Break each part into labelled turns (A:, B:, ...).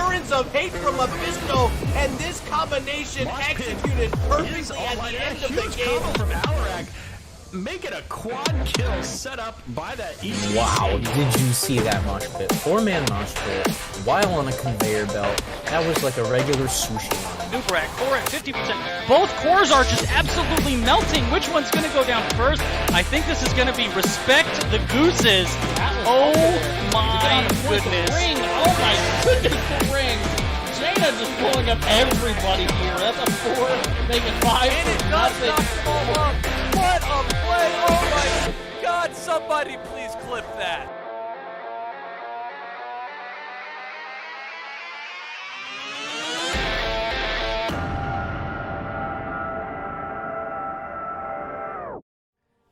A: torrents of hate from Mephisto, and this combination executed perfectly at the end of the game.
B: From Alarak, make it a quad kill set up by that East.
C: Wow, did you see that mosh pit? 4-man mosh pit while on a conveyor belt. That was like a regular sushi line.
D: Nubrak, core at 50%. Both cores are just absolutely melting. Which one's going to go down first? I think this is going to be Respect the Gooses. Oh my goodness.
E: Ring. Oh my goodness, the ring. Jaina just pulling up everybody here. That's a 4, making 5
A: And it
E: for
A: does
E: nothing.
A: not fall up. What a play. Oh my God, somebody please clip that.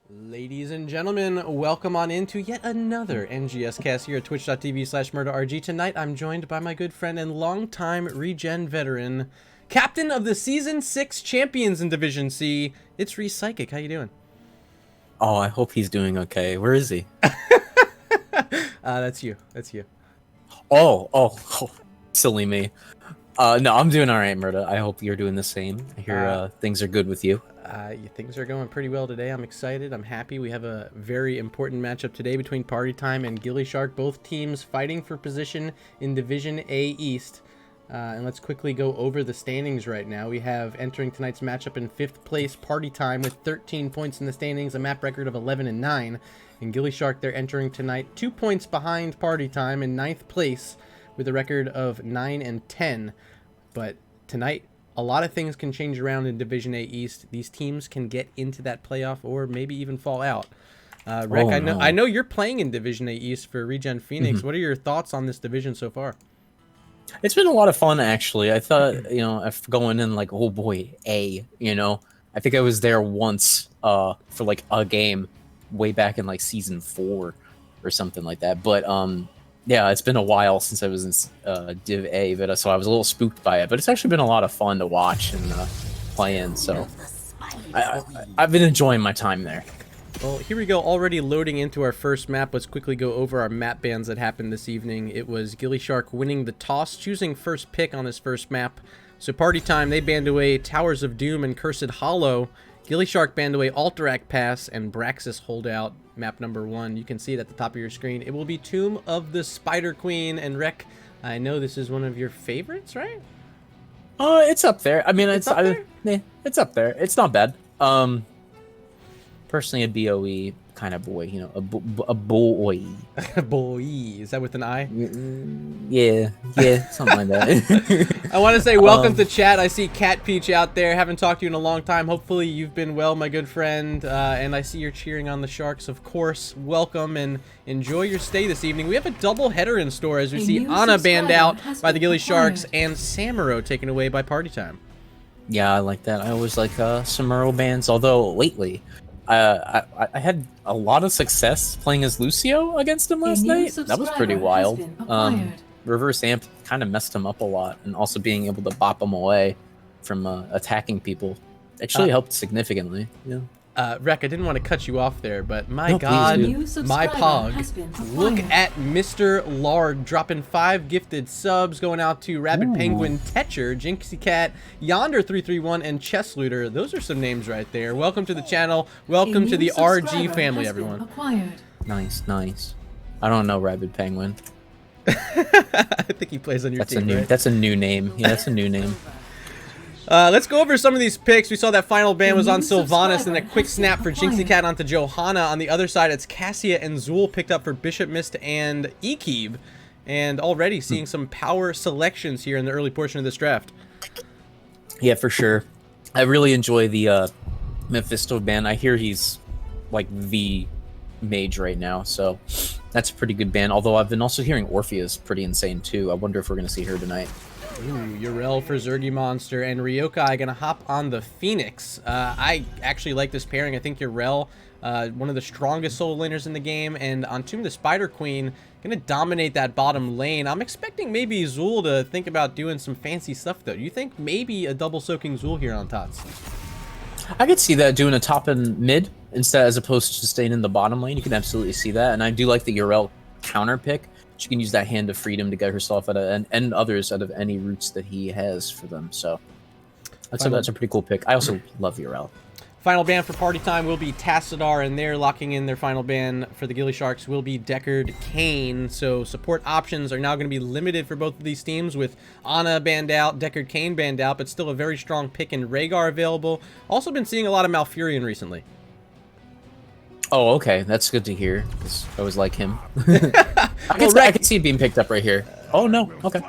F: Ladies and gentlemen, welcome on into yet another NGS cast here at twitch.tv/murderrg. Tonight I'm joined by my good friend and longtime regen veteran, captain of the Season 6 champions in Division C. It's Recychic. How you doing?
C: Oh, I hope he's doing okay. Where is he?
F: That's you. That's you.
C: Oh, silly me. No, I'm doing all right, Murda. I hope you're doing the same. I hear things are good with you.
F: Things are going pretty well today. I'm excited. I'm happy. We have a very important matchup today between Party Time and gillyShark. Both teams fighting for position in Division A East. And let's quickly go over the standings right now. We have entering tonight's matchup in 5th place Party Time with 13 points in the standings, a map record of 11-9. And gillyShark, they're entering tonight 2 points behind Party Time in 9th place with a record of 9-10. But tonight, a lot of things can change around in Division A East. These teams can get into that playoff or maybe even fall out. Rek, I know you're playing in Division A East for Regen Phoenix. What are your thoughts on this division so far?
C: It's been a lot of fun, actually. I thought, if going in like, oh boy, I think I was there once for like a game way back in like Season 4 or something like that. But yeah, it's been a while since I was in Div A, but so I was a little spooked by it. But it's actually been a lot of fun to watch and play in. So I've been enjoying my time there.
F: Well, here we go, already loading into our first map. Let's quickly go over our map bans that happened this evening. It was gillyShark winning the toss, choosing first pick on his first map. So Party Time, they banned away Towers of Doom and Cursed Hollow. gillyShark banned away Alterac Pass and Braxis Holdout, map number 1. You can see it at the top of your screen. It will be Tomb of the Spider Queen. And Rek, I know this is one of your favorites, right?
C: It's up there. I mean, it's
F: up there?
C: it's up there. It's not bad. Personally, a BOE kind of boy, a boy.
F: Boy, is that with an I?
C: Yeah, something like that.
F: I want to say welcome to chat. I see Cat Peach out there. Haven't talked to you in a long time. Hopefully you've been well, my good friend. And I see you're cheering on the Sharks, of course. Welcome and enjoy your stay this evening. We have a double header in store as we see Ana banned out by the gillySharks and Samuro taken away by Party Time.
C: Yeah, I like that. I always like Samuro bans, although lately I had a lot of success playing as Lucio against him last night. That was pretty wild. Reverse amp kind of messed him up a lot, and also being able to bop him away from attacking people actually helped significantly. Yeah.
F: Rek, I didn't want to cut you off there, but my God, my Pog, look at Mr. Lard dropping 5 gifted subs, going out to Rabbit Penguin, Tetcher, Jinxie Cat, Yonder331, and Chess Looter. Those are some names right there. Welcome to the channel. Welcome to the RG family, everyone.
C: Nice. I don't know Rabbit Penguin.
F: I think he plays on your team, right?
C: That's a new name. Yeah, that's a new name.
F: Let's go over some of these picks. We saw that final ban was on Sylvanas, and a quick snap for Jinxie Cat onto Johanna. On the other side, it's Cassia and Zool picked up for Bishop Mist and Ekib. And already seeing some power selections here in the early portion of this draft.
C: Yeah, for sure. I really enjoy the Mephisto ban. I hear he's like the mage right now, so that's a pretty good ban. Although I've been also hearing Orpheus pretty insane too. I wonder if we're going to see her tonight.
F: Ooh, Yrel for Zergy Monster, and Ryokai gonna hop on the Phoenix. I actually like this pairing. I think Yrel, one of the strongest solo laners in the game, and on Tomb the Spider Queen, gonna dominate that bottom lane. I'm expecting maybe Zool to think about doing some fancy stuff though. Do you think maybe a double soaking Zool here on Tots?
C: I could see that, doing a top and mid instead as opposed to staying in the bottom lane. You can absolutely see that, and I do like the Yrel counter pick she can use that hand of freedom to get herself out of and others out of any roots that he has for them. So that's a pretty cool pick. I also love Urel.
F: Final ban for Party Time will be Tassadar, and they're locking in their final ban for the gillySharks will be Deckard Cain. So support options are now going to be limited for both of these teams, with Ana banned out, Deckard Cain banned out, but still a very strong pick in Rhaegar available. Also been seeing a lot of Malfurion recently.
C: Oh, okay. That's good to hear, because I always like him. I can see it being picked up right here. Oh, no. Okay.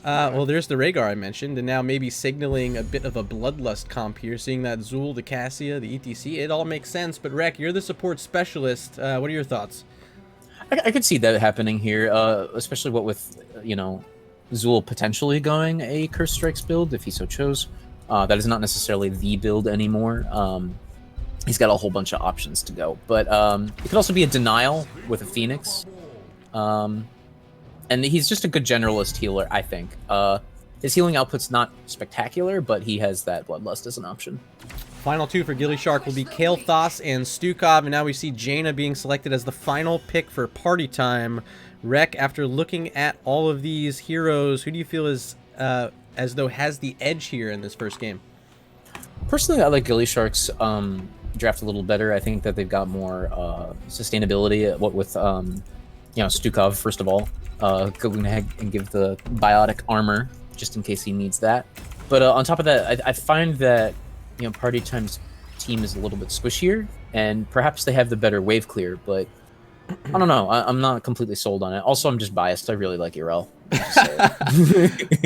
F: Well, there's the Rhaegar I mentioned, and now maybe signaling a bit of a bloodlust comp here, seeing that Zul, the Cassia, the ETC, it all makes sense. But Rek, you're the support specialist. What are your thoughts?
C: I could see that happening here, especially what with, Zul potentially going a Curse Strikes build, if he so chose. That is not necessarily the build anymore. He's got a whole bunch of options to go. But it could also be a Denial with a Phoenix. And he's just a good generalist healer, I think. His healing output's not spectacular, but he has that Bloodlust as an option.
F: Final two for gillyShark will be Kael'thas and Stukov, and now we see Jaina being selected as the final pick for Party Time. Rek, after looking at all of these heroes, who do you feel is as though has the edge here in this first game?
C: Personally, I like gillyShark's draft a little better. I think that they've got more sustainability. What with Stukov, first of all, going ahead and give the biotic armor just in case he needs that. But on top of that, I find that Party Time's team is a little bit squishier, and perhaps they have the better wave clear. But I don't know. I'm not completely sold on it. Also, I'm just biased. I really like Urel.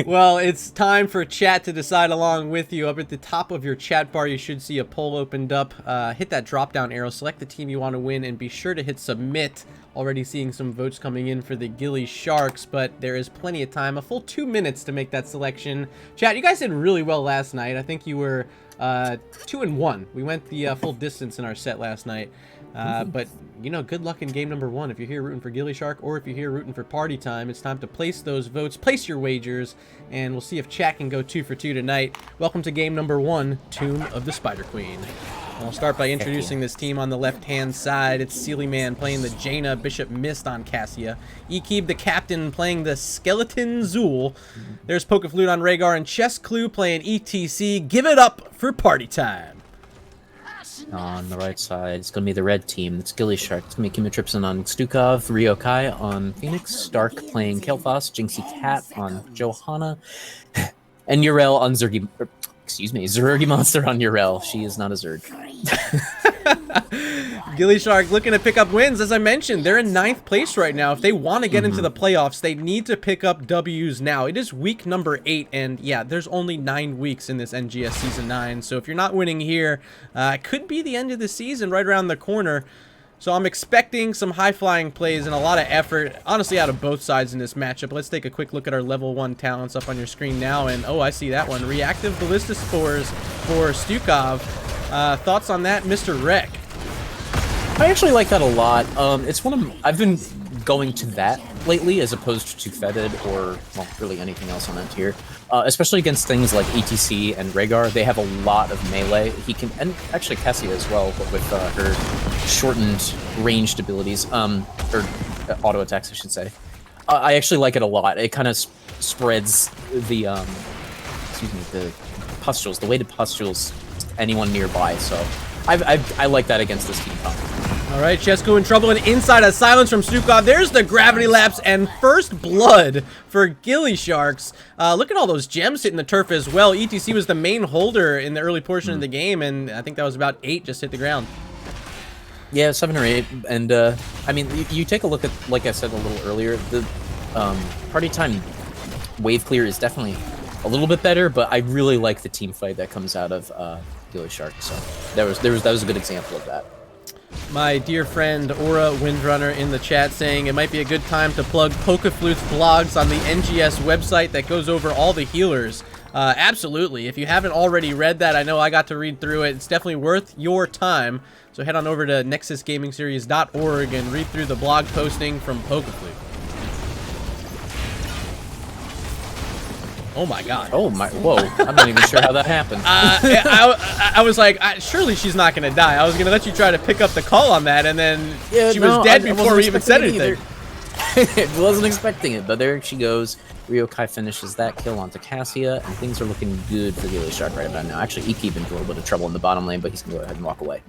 F: Well, it's time for chat to decide along with you. Up at the top of your chat bar, you should see a poll opened up. Hit that drop down arrow, select the team you want to win, and be sure to hit submit. Already seeing some votes coming in for the gillySharks, but there is plenty of time, a full 2 minutes to make that selection. Chat, you guys did really well last night. I think you were 2-1. We went the full distance in our set last night. But good luck in game number 1. If you're here rooting for gillyShark or if you're here rooting for Party Time, it's time to place those votes, place your wagers, and we'll see if chat can go 2 for 2 tonight. Welcome to game number 1, Tomb of the Spider Queen. And I'll start by introducing this team on the left-hand side. It's Sealy Man playing the Jaina, Bishop Mist on Cassia. Ekeb the Captain playing the Skeleton Zul. There's Pokeflute on Rhaegar, and Chess Clue playing ETC. Give it up for Party Time.
C: On the right side, it's going to be the red team. It's gillyShark. It's going to be Kimmy on Stukov, Ryokai on Phoenix, Stark playing Kael'thas, Jinxie Cat on Johanna, and Urel on Zergy. Zergy Monster on Urel. She is not a Zerg.
F: gillyShark looking to pick up wins. As I mentioned, they're in 9th place right now. If they want to get into the playoffs, they need to pick up W's now. It is week number 8, and yeah, there's only 9 weeks in this NGS Season 9. So if you're not winning here, it could be the end of the season right around the corner. So I'm expecting some high-flying plays and a lot of effort, honestly, out of both sides in this matchup. Let's take a quick look at our level 1 talents up on your screen now. And, oh, I see that one. Reactive Ballista Spores for Stukov. Thoughts on that, Mr. Rek?
C: I actually like that a lot. It's one of I've been going to that lately as opposed to Fetid or, well, really anything else on that tier. Especially against things like ETC and Rhaegar. They have a lot of melee. He can, and actually Cassia as well, but with her shortened ranged abilities, or auto attacks, I should say. I actually like it a lot. It kind of spreads the, the pustules, the weighted pustules to anyone nearby. So I like that against this team.
F: All right, Chesko in trouble, and inside a silence from Stukov. There's the gravity lapse and first blood for gillySharks. Look at all those gems hitting the turf as well. ETC was the main holder in the early portion of the game, and I think that was about 8 just hit the ground.
C: Yeah, 7 or 8, and I mean, you take a look at, like I said a little earlier, the Party Time wave clear is definitely a little bit better, but I really like the team fight that comes out of gillyShark. So that was a good example of that.
F: My dear friend Aura Windrunner in the chat saying it might be a good time to plug Pokeflute's blogs on the NGS website that goes over all the healers. Absolutely. If you haven't already read that, I know I got to read through it. It's definitely worth your time. So head on over to nexusgamingseries.org and read through the blog posting from Pokeflute. Oh my god.
C: Oh my, whoa. I'm not even sure how that happened.
F: I was like, surely she's not going to die. I was going to let you try to pick up the call on that, and then she was dead before we even said anything.
C: Wasn't expecting it, but there she goes. Ryokai finishes that kill onto Cassia, and things are looking good for gillyShark right about now. Actually, Iki into a little bit of trouble in the bottom lane, but he's going to go ahead and walk away.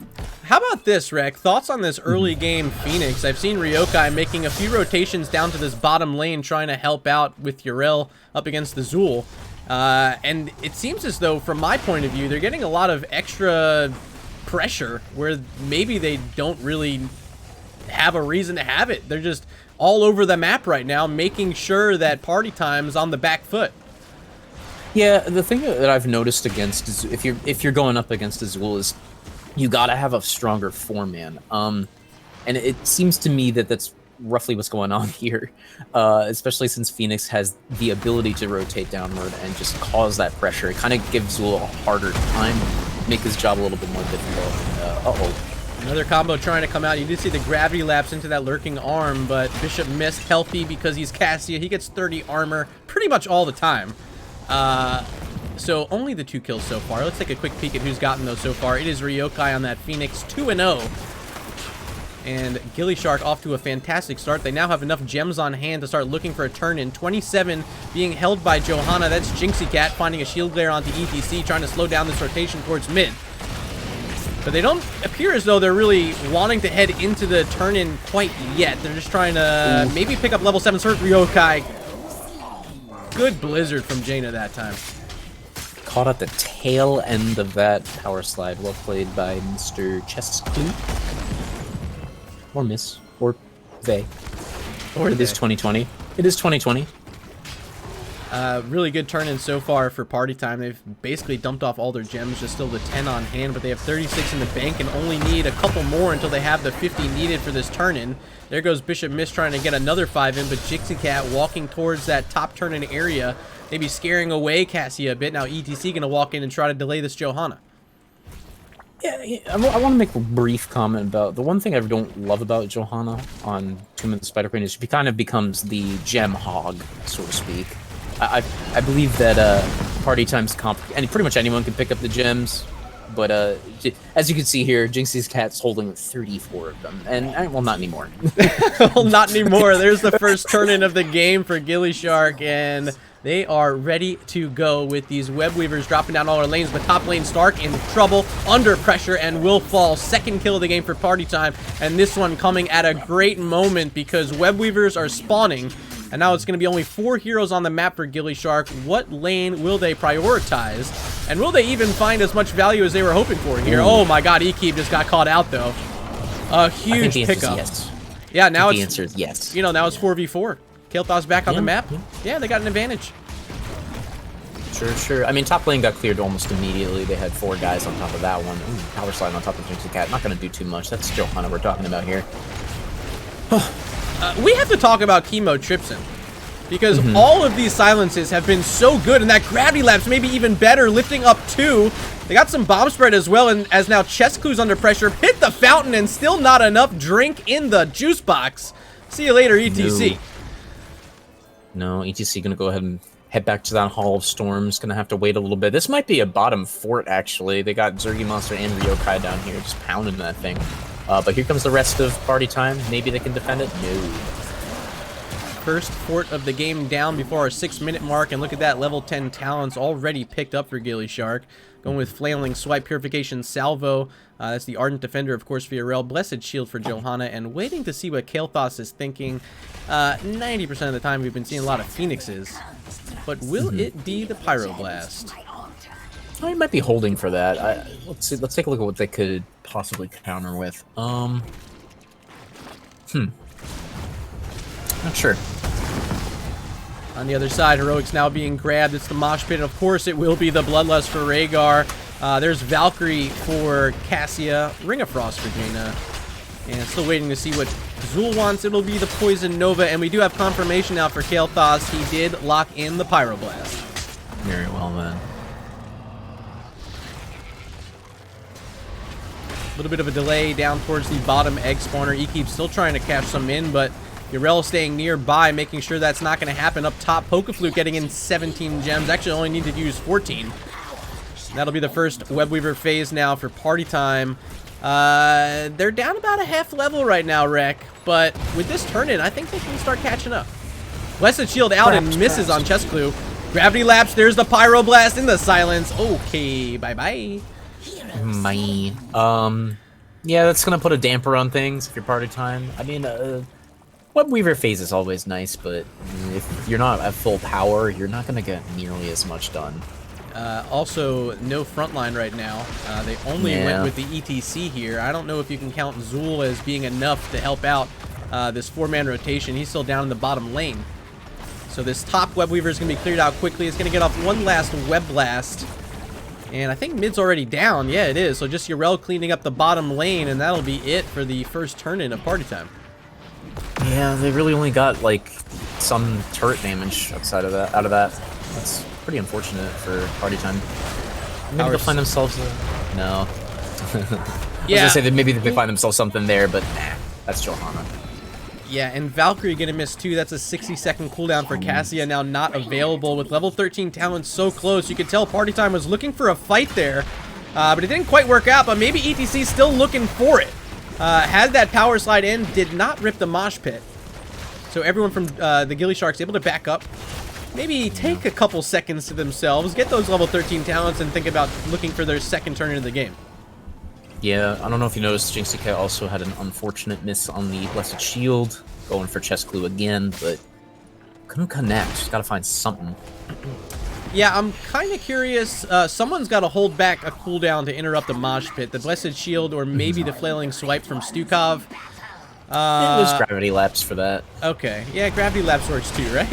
F: How about this, Rek? Thoughts on this early game Phoenix? I've seen Ryokai making a few rotations down to this bottom lane, trying to help out with Yrel up against the Zul. And it seems as though, from my point of view, they're getting a lot of extra pressure where maybe they don't really have a reason to have it. They're just all over the map right now, making sure that Party Time's on the back foot.
C: Yeah, the thing that I've noticed against if you're going up against Azul is you gotta have a stronger 4-man. And it seems to me that that's roughly what's going on here, especially since Phoenix has the ability to rotate downward and just cause that pressure. It kind of gives Zul a harder time, make his job a little bit more difficult.
F: Another combo trying to come out. You did see the gravity lapse into that lurking arm, but Bishop missed. Healthy because he's Cassia. He gets 30 armor pretty much all the time. So only the 2 kills so far. Let's take a quick peek at who's gotten those so far. It is Ryokai on that Phoenix, 2-0. And gillyShark off to a fantastic start. They now have enough gems on hand to start looking for a turn-in. 27 being held by Johanna. That's gillyShark finding a shield glare onto ETC, trying to slow down this rotation towards mid. But they don't appear as though they're really wanting to head into the turn-in quite yet. They're just trying to maybe pick up level 7 Cert Ryokai. Good blizzard from Jaina that time.
C: Caught at the tail end of that power slide. Well played by Mr. Chesku. Or Miss. Or they. Or it is 2020. It is 2020.
F: Really good turn-in so far for Party Time. They've basically dumped off all their gems, just still the 10 on hand, but they have 36 in the bank and only need a couple more until they have the 50 needed for this turn-in. There goes Bishop Miss trying to get another 5 in, but gillyShark walking towards that top turn-in area, maybe scaring away Cassia a bit. Now ETC going to walk in and try to delay this Johanna.
C: Yeah, I want to make a brief comment about the one thing I don't love about Johanna on Tomb of the Spider Queen is she kind of becomes the gem hog, so to speak. I believe that Party Time's and pretty much anyone can pick up the gems, but as you can see here, Jinxie's cat's holding 34 of them, and well, not anymore.
F: Well, not anymore. There's the first turn-in of the game for gillyShark, and they are ready to go with these web weavers dropping down all our lanes, but top lane Stark in trouble, under pressure, and will fall. Second kill of the game for Party Time, and this one coming at a great moment because web weavers are spawning. And now it's going to be only 4 heroes on the map for gillyShark. What lane will they prioritize? And will they even find as much value as they were hoping for here? Oh my god, Ekeeb just got caught out though. A huge pickup.
C: Yes.
F: Yeah, now
C: the answer is yes.
F: You know, now it's 4v4. Kael'Thas back on the map. Yeah, they got an advantage.
C: Sure. I mean, top lane got cleared almost immediately. They had 4 guys on top of that one. Ooh, power slide on top of Jinxie Cat. Not going to do too much. That's Johanna we're talking about here.
F: We have to talk about Chemo Tripson, because all of these silences have been so good, and that gravity lapse maybe even better, lifting up 2. They got some bomb spread as well, and as now Chesku's under pressure, hit the fountain, and still not enough drink in the juice box. See you later, ETC.
C: No, ETC gonna go ahead and head back to that Hall of Storms. Gonna have to wait a little bit. This might be a bottom fort, actually. They got Zergy Monster and Ryokai down here, just pounding that thing. But here comes the rest of Party Time. Maybe they can defend it? No.
F: First fort of the game down before our 6-minute mark, and look at that, level 10 talents already picked up for gillyShark. Going with Flailing Swipe, Purification Salvo. That's the Ardent Defender, of course, for Yrel. Blessed Shield for Johanna, and waiting to see what Kael'Thas is thinking. 90% of the time we've been seeing a lot of Phoenixes, but will it be the Pyroblast?
C: I might be holding for that. Let's see. Let's take a look at what they could possibly counter with. Not sure.
F: On the other side, Heroic's now being grabbed. It's the Mosh Pit. Of course, it will be the Bloodlust for Rhaegar. There's Valkyrie for Cassia. Ring of Frost for Jaina. And still waiting to see what Zul wants. It'll be the Poison Nova. And we do have confirmation now for Kael'Thas. He did lock in the Pyroblast.
C: Very well, then.
F: A little bit of a delay down towards the bottom egg spawner. Ekeeb's still trying to cash some in, but Yrel staying nearby, making sure that's not going to happen. Up top, Pokafluke getting in 17 gems. Actually, only need to use 14. That'll be the first Webweaver phase now for Party Time. They're down about a half level right now, Rek, but with this turn-in, I think they can start catching up. Blessed Shield out and misses on Chest Clue. Gravity Lapse, there's the Pyroblast in the silence. Okay, bye-bye.
C: Yeah, that's gonna put a damper on things if you're party time. I mean, Web Weaver phase is always nice, but if you're not at full power, you're not gonna get nearly as much done.
F: Also, no frontline right now. They only went with the ETC here. I don't know if you can count Zool as being enough to help out this 4-man rotation. He's still down in the bottom lane. So this top Web Weaver is going to be cleared out quickly. It's going to get off one last Web Blast. And I think mid's already down. Yeah, it is. So just Urel cleaning up the bottom lane, and that'll be it for the first turn-in of party time.
C: Yeah, they really only got, like, some turret damage outside of that. That's pretty unfortunate for party time. Maybe they'll find themselves no. I was gonna say that maybe they find themselves something there, but nah, that's Johanna.
F: Yeah, and Valkyrie gonna miss too. That's a 60-second cooldown for Cassia, now not available with level 13 talent so close. You could tell party time was looking for a fight there, but it didn't quite work out. But maybe ETC still looking for it. Had that power slide in, did not rip the mosh pit. So everyone from the gillySharks able to back up. Maybe take a couple seconds to themselves, get those level 13 talents, and think about looking for their second turn into the game.
C: Yeah, I don't know if you noticed, Jinxie also had an unfortunate miss on the Blessed Shield, going for Chest Clue again, but couldn't connect. Just gotta find something.
F: Yeah, I'm kind of curious. Someone's got to hold back a cooldown to interrupt the mosh pit. The Blessed Shield or maybe the Flailing Swipe from Stukov.
C: There's Gravity Lapse for that.
F: Okay. Yeah, Gravity Lapse works too, right?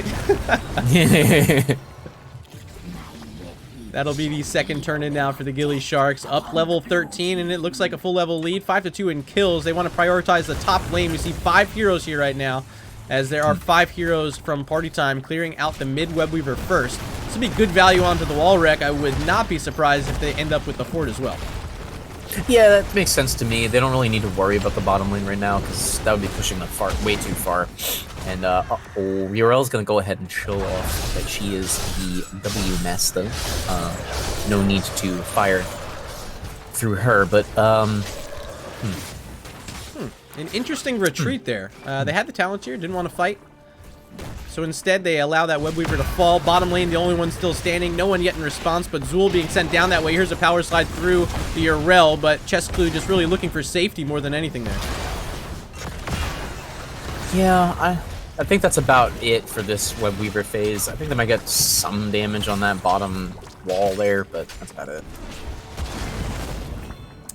F: That'll be the second turn-in now for the gillySharks. Up level 13, and it looks like a full level lead. 5-2 in kills. They want to prioritize the top lane. We see 5 heroes here right now, as there are 5 heroes from party time clearing out the mid Web Weaver first. This will be good value onto the wall wreck. I would not be surprised if they end up with the fort as well.
C: Yeah, that makes sense to me. They don't really need to worry about the bottom lane right now, because that would be pushing them way too far. And, Urel's gonna go ahead and show off that she is the W Master. No need to fire through her, but,
F: An interesting retreat there. They had the talent here, didn't want to fight. So instead, they allow that Web Weaver to fall. Bottom lane, the only one still standing. No one yet in response, but Zool being sent down that way. Here's a power slide through the Urel, but Chest Clue just really looking for safety more than anything there.
C: yeah, I think that's about it for this Web Weaver phase. I think they might get some damage on that bottom wall there, but that's about it.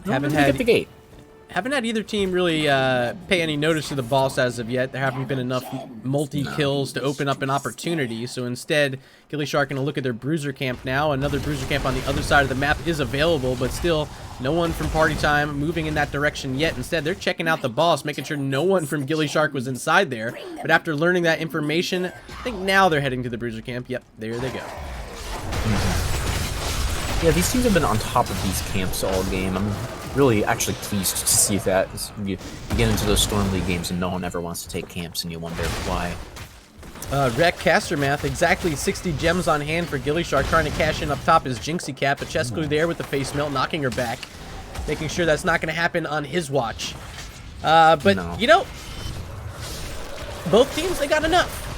F: Haven't had either team really pay any notice to the boss as of yet. There haven't been enough multi-kills to open up an opportunity. So instead, gillyShark going to look at their bruiser camp now. Another bruiser camp on the other side of the map is available, but still no one from party time moving in that direction yet. Instead, they're checking out the boss, making sure no one from gillyShark was inside there. But after learning that information, I think now they're heading to the bruiser camp. Yep, there they go.
C: Yeah, these teams have been on top of these camps all game. I'm really actually pleased to see that. You get into those Storm League games and no one ever wants to take camps and you wonder why.
F: Rec caster math, exactly 60 gems on hand for gillyShark. Trying to cash in up top is Jinxie Cap, but Chest Clue there with the face melt, knocking her back. Making sure that's not going to happen on his watch. You know, both teams, they got enough.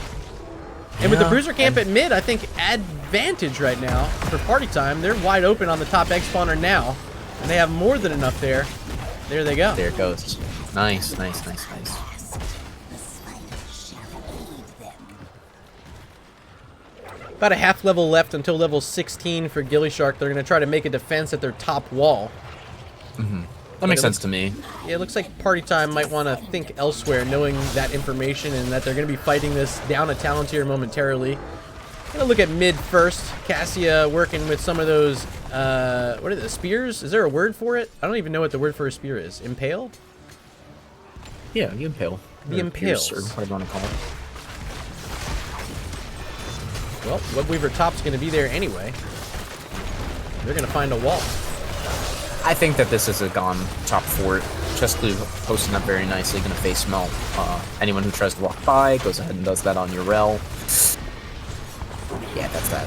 F: And with the bruiser camp at mid, I think advantage right now for party time. They're wide open on the top egg spawner now. And they have more than enough there. There they go.
C: There it goes. Nice, nice, nice, nice.
F: About a half level left until level 16 for gillyShark. They're going to try to make a defense at their top wall.
C: That makes sense to me.
F: Yeah, it looks like party time might want to think elsewhere, knowing that information and that they're going to be fighting this down a talent here momentarily. Gonna look at mid first. Cassia working with some of those, what are the spears? Is there a word for it? I don't even know what the word for a spear is. Impale?
C: Yeah, the impale.
F: The impales.
C: Or whatever you want to call it.
F: Well, Web Weaver top's gonna be there anyway. They're gonna find a wall.
C: I think that this is a gone top fort. Chest Clue posting up very nicely, gonna face melt. Anyone who tries to walk by goes ahead and does that on Urel. Yeah, that's that.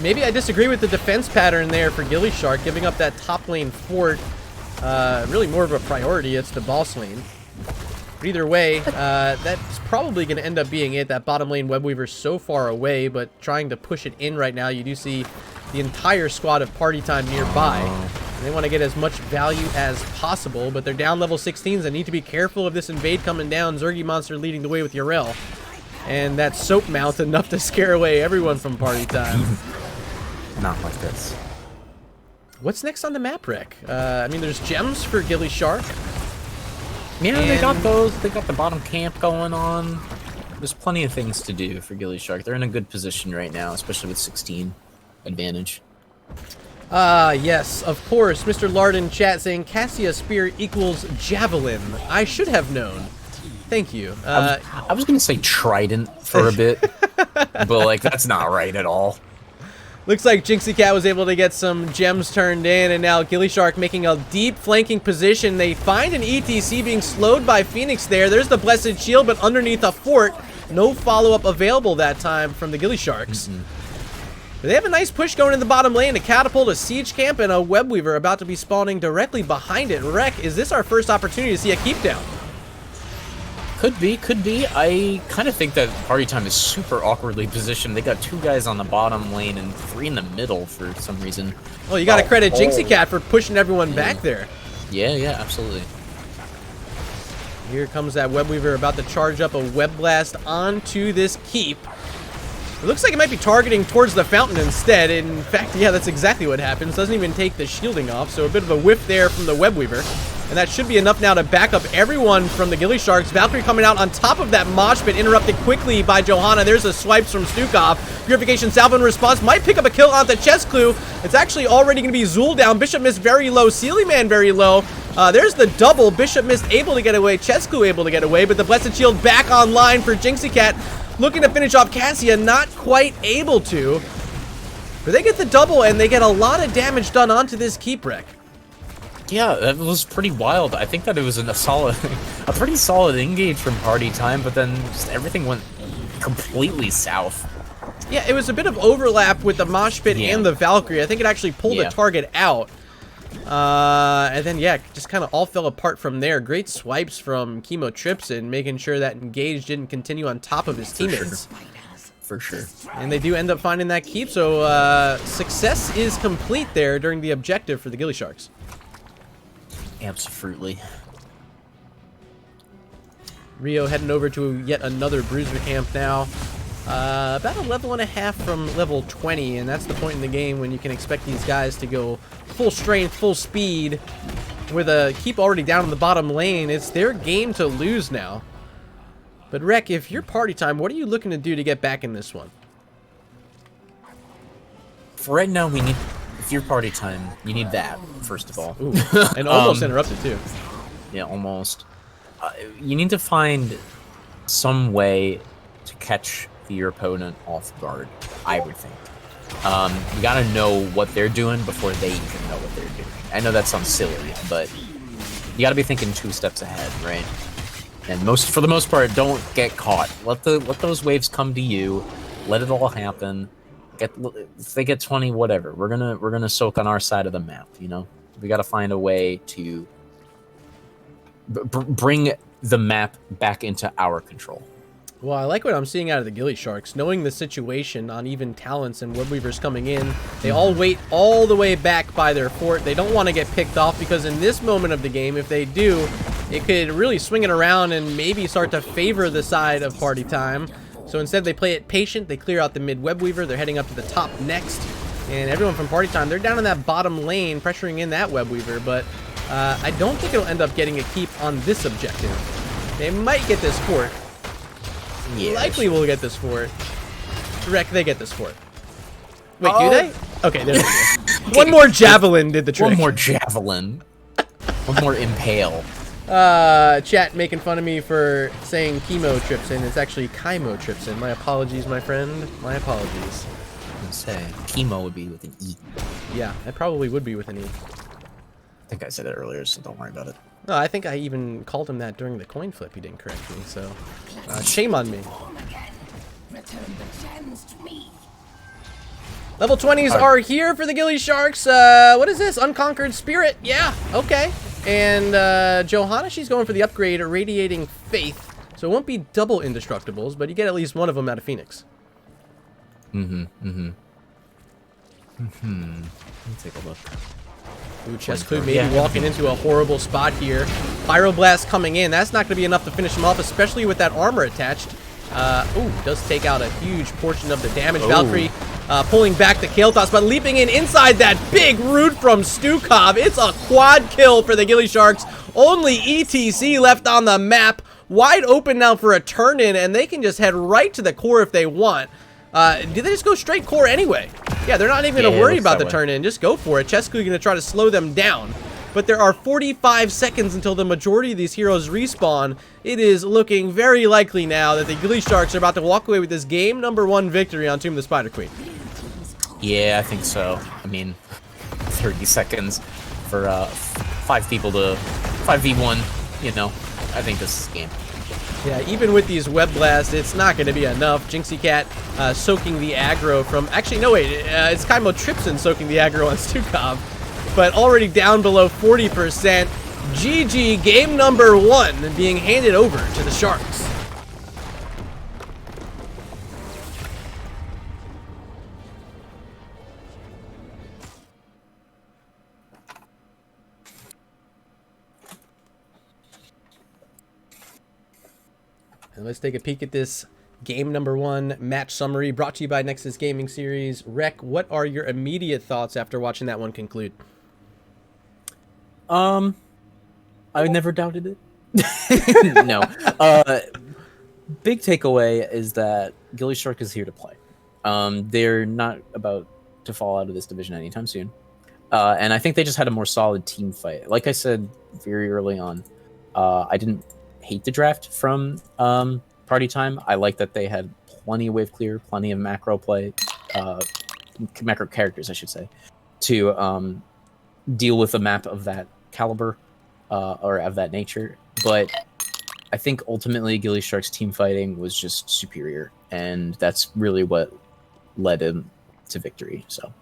F: Maybe I disagree with the defense pattern there for gillyShark, giving up that top lane fort. really more of a priority. It's the boss lane. But either way, that's probably going to end up being it. That bottom lane web weaver so far away, but trying to push it in right now. You do see the entire squad of Party Time nearby. They want to get as much value as possible, but they're down level 16s. They need to be careful of this invade coming down. Zergy Monster leading the way with Yrel. And that soap mouth enough to scare away everyone from Party Time.
C: Not like this.
F: What's next on the map, Rick? I mean, there's gems for gillyShark.
C: Yeah, they got those. They got the bottom camp going on. There's plenty of things to do for gillyShark. They're in a good position right now, especially with 16 advantage.
F: Yes, of course. Mr. Lard in chat saying Cassia Spear equals Javelin. I should have known. Thank you.
C: I was going to say Trident for a bit, but, like, that's not right at all.
F: Looks like Jinxie Cat was able to get some gems turned in, and now gillyShark making a deep flanking position. They find an ETC being slowed by Phoenix there. There's the Blessed Shield, but underneath a fort. No follow-up available that time from the gillySharks. But they have a nice push going in the bottom lane. A catapult, a siege camp, and a web weaver about to be spawning directly behind it. Rek, is this our first opportunity to see a keep down?
C: Could be, could be. I kind of think that Party Time is super awkwardly positioned. They got 2 guys on the bottom lane and 3 in the middle for some reason.
F: Well, you got to credit Jinxie Cat for pushing everyone back there.
C: Yeah, absolutely.
F: Here comes that web weaver about to charge up a web blast onto this keep. It looks like it might be targeting towards the fountain instead. In fact, yeah, that's exactly what happens. Doesn't even take the shielding off, so a bit of a whiff there from the web weaver. And that should be enough now to back up everyone from the gillySharks. Valkyrie coming out on top of that mosh pit, interrupted quickly by Johanna. There's the swipes from Stukov. Purification Salvo in response might pick up a kill on the chest clue. It's actually already going to be Zool down. Bishop missed very low. Sealy Man very low. There's the double. Bishop missed able to get away. Chest clue able to get away, but the Blessed Shield back online for Jinxie Cat. Looking to finish off Cassia, not quite able to. But they get the double, and they get a lot of damage done onto this keep wreck.
C: Yeah, that was pretty wild. I think that it was a pretty solid engage from Party Time, but then just everything went completely south.
F: Yeah, it was a bit of overlap with the mosh pit and the Valkyrie. I think it actually pulled the target out. And then, yeah, just kind of all fell apart from there. Great swipes from Chemo Tripson, making sure that engage didn't continue on top of his teammates.
C: For sure.
F: And they do end up finding that keep, so success is complete there during the objective for the gillySharks.
C: Absolutely.
F: Rio heading over to yet another bruiser camp now. About a level and a half from level 20, and that's the point in the game when you can expect these guys to go full strength, full speed. With a keep already down in the bottom lane, it's their game to lose now. But Rek, if you're Party Time, what are you looking to do to get back in this one?
C: For right now, we need... If you're Party Time, you need that, first of all.
F: Ooh, and almost interrupted, too.
C: Yeah, almost. You need to find some way to catch your opponent off guard, I would think. You gotta know what they're doing before they even know what they're doing. I know that sounds silly, but you gotta be thinking 2 steps ahead, right? And for the most part, don't get caught. Let those waves come to you. Let it all happen. If they get 20, whatever. We're gonna soak on our side of the map. You know, we gotta find a way to bring the map back into our control.
F: Well, I like what I'm seeing out of the gillySharks. Knowing the situation on even talents and web weavers coming in, they all wait all the way back by their fort. They don't want to get picked off because in this moment of the game, if they do, it could really swing it around and maybe start to favor the side of Party Time. So instead, they play it patient. They clear out the mid web weaver. They're heading up to the top next. And everyone from Party Time, they're down in that bottom lane, pressuring in that web weaver. But I don't think it'll end up getting a keep on this objective. They might get this fort.
C: Yeah,
F: Likely will get this fort. Rek, they get this fort. Wait, do they? Okay, there they go. One more javelin did the trick.
C: One more javelin. One more impale.
F: Chat making fun of me for saying Chemo Tripson. It's actually Chemo Tripson. My apologies, my friend. My apologies.
C: I was gonna say, chemo would be with an E.
F: Yeah, it probably would be with an E.
C: I think I said it earlier, so don't worry about it.
F: No, I think I even called him that during the coin flip. He didn't correct me, so shame on me. Level 20s are here for the gillySharks. What is this? Unconquered Spirit? Yeah, okay. And Johanna, she's going for the upgrade, Radiating Faith. So it won't be double indestructibles, but you get at least one of them out of Phoenix.
C: Let me take a look.
F: Ooh, Chesku maybe walking into a horrible spot here. Pyroblast coming in. That's not going to be enough to finish him off, especially with that armor attached. Ooh, does take out a huge portion of the damage. Valkyrie pulling back the Kael'thas, but leaping in inside that big root from Stukov. It's a quad kill for the gillySharks. Only ETC left on the map. Wide open now for a turn-in, and they can just head right to the core if they want. Do they just go straight core anyway? Yeah, they're not even going to worry about the turn-in. Just go for it. Chesku going to try to slow them down. But there are 45 seconds until the majority of these heroes respawn. It is looking very likely now that the gillySharks are about to walk away with this game #1 victory on Tomb of the Spider Queen.
C: Yeah, I think so. I mean, 30 seconds for 5 people to 5v1, you know. I think this is game.
F: Yeah, even with these web blasts, it's not going to be enough. Jinxie Cat soaking the aggro from... Actually, no, wait. It's Kaimo Tripson soaking the aggro on Stukov. But already down below 40%. GG, game #1 being handed over to the Sharks. And let's take a peek at this game #1 match summary brought to you by Nexus Gaming Series. Rek, what are your immediate thoughts after watching that one conclude?
C: I never doubted it. No. Big takeaway is that gillyShark is here to play. They're not about to fall out of this division anytime soon. And I think they just had a more solid team fight. Like I said very early on, I didn't hate the draft from Party Time. I like that they had plenty of wave clear, plenty of macro play, macro characters, I should say, to deal with a map of that caliber or of that nature. But I think ultimately gillyShark's team fighting was just superior, and that's really what led him to victory. So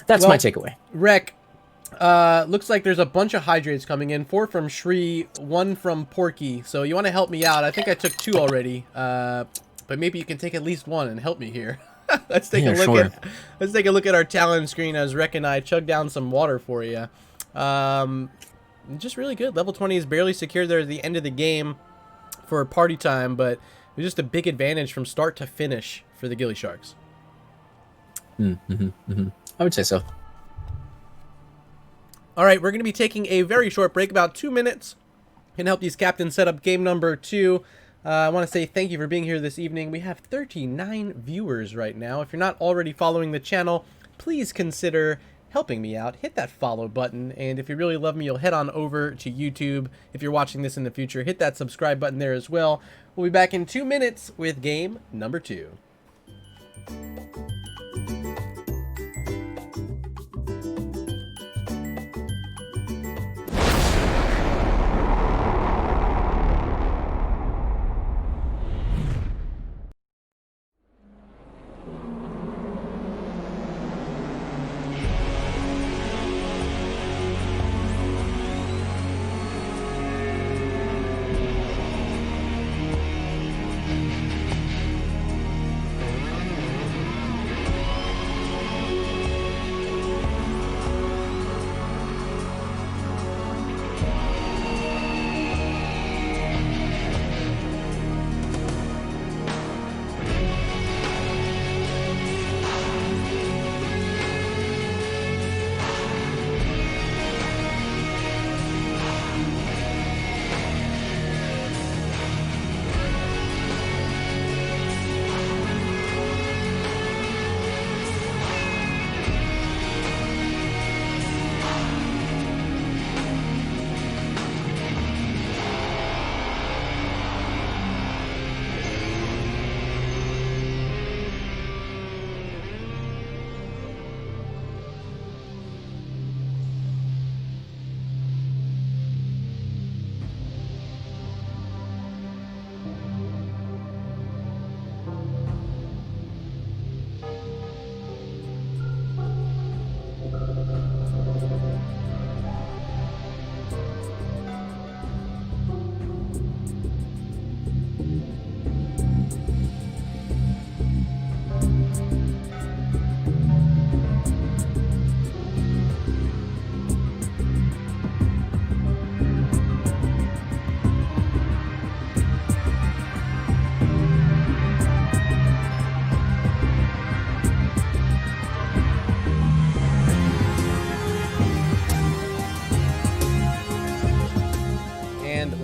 C: that's my takeaway.
F: Rek, looks like there's a bunch of hydrates coming in. 4 from Shri, 1 from Porky. So you want to help me out? I think I took 2 already, but maybe you can take at least 1 and help me here. Let's take a look at our talent screen as Rek and I chug down some water for you. Just really good. Level 20 is barely secured there at the end of the game for Party Time, but it was just a big advantage from start to finish for the gillySharks.
C: I would say so.
F: All right, we're going to be taking a very short break, about 2 minutes, and help these captains set up game #2. I want to say thank you for being here this evening. We have 39 viewers right now. If you're not already following the channel, please consider helping me out. Hit that follow button, and if you really love me, you'll head on over to YouTube. If you're watching this in the future, hit that subscribe button there as well. We'll be back in 2 minutes with game #2.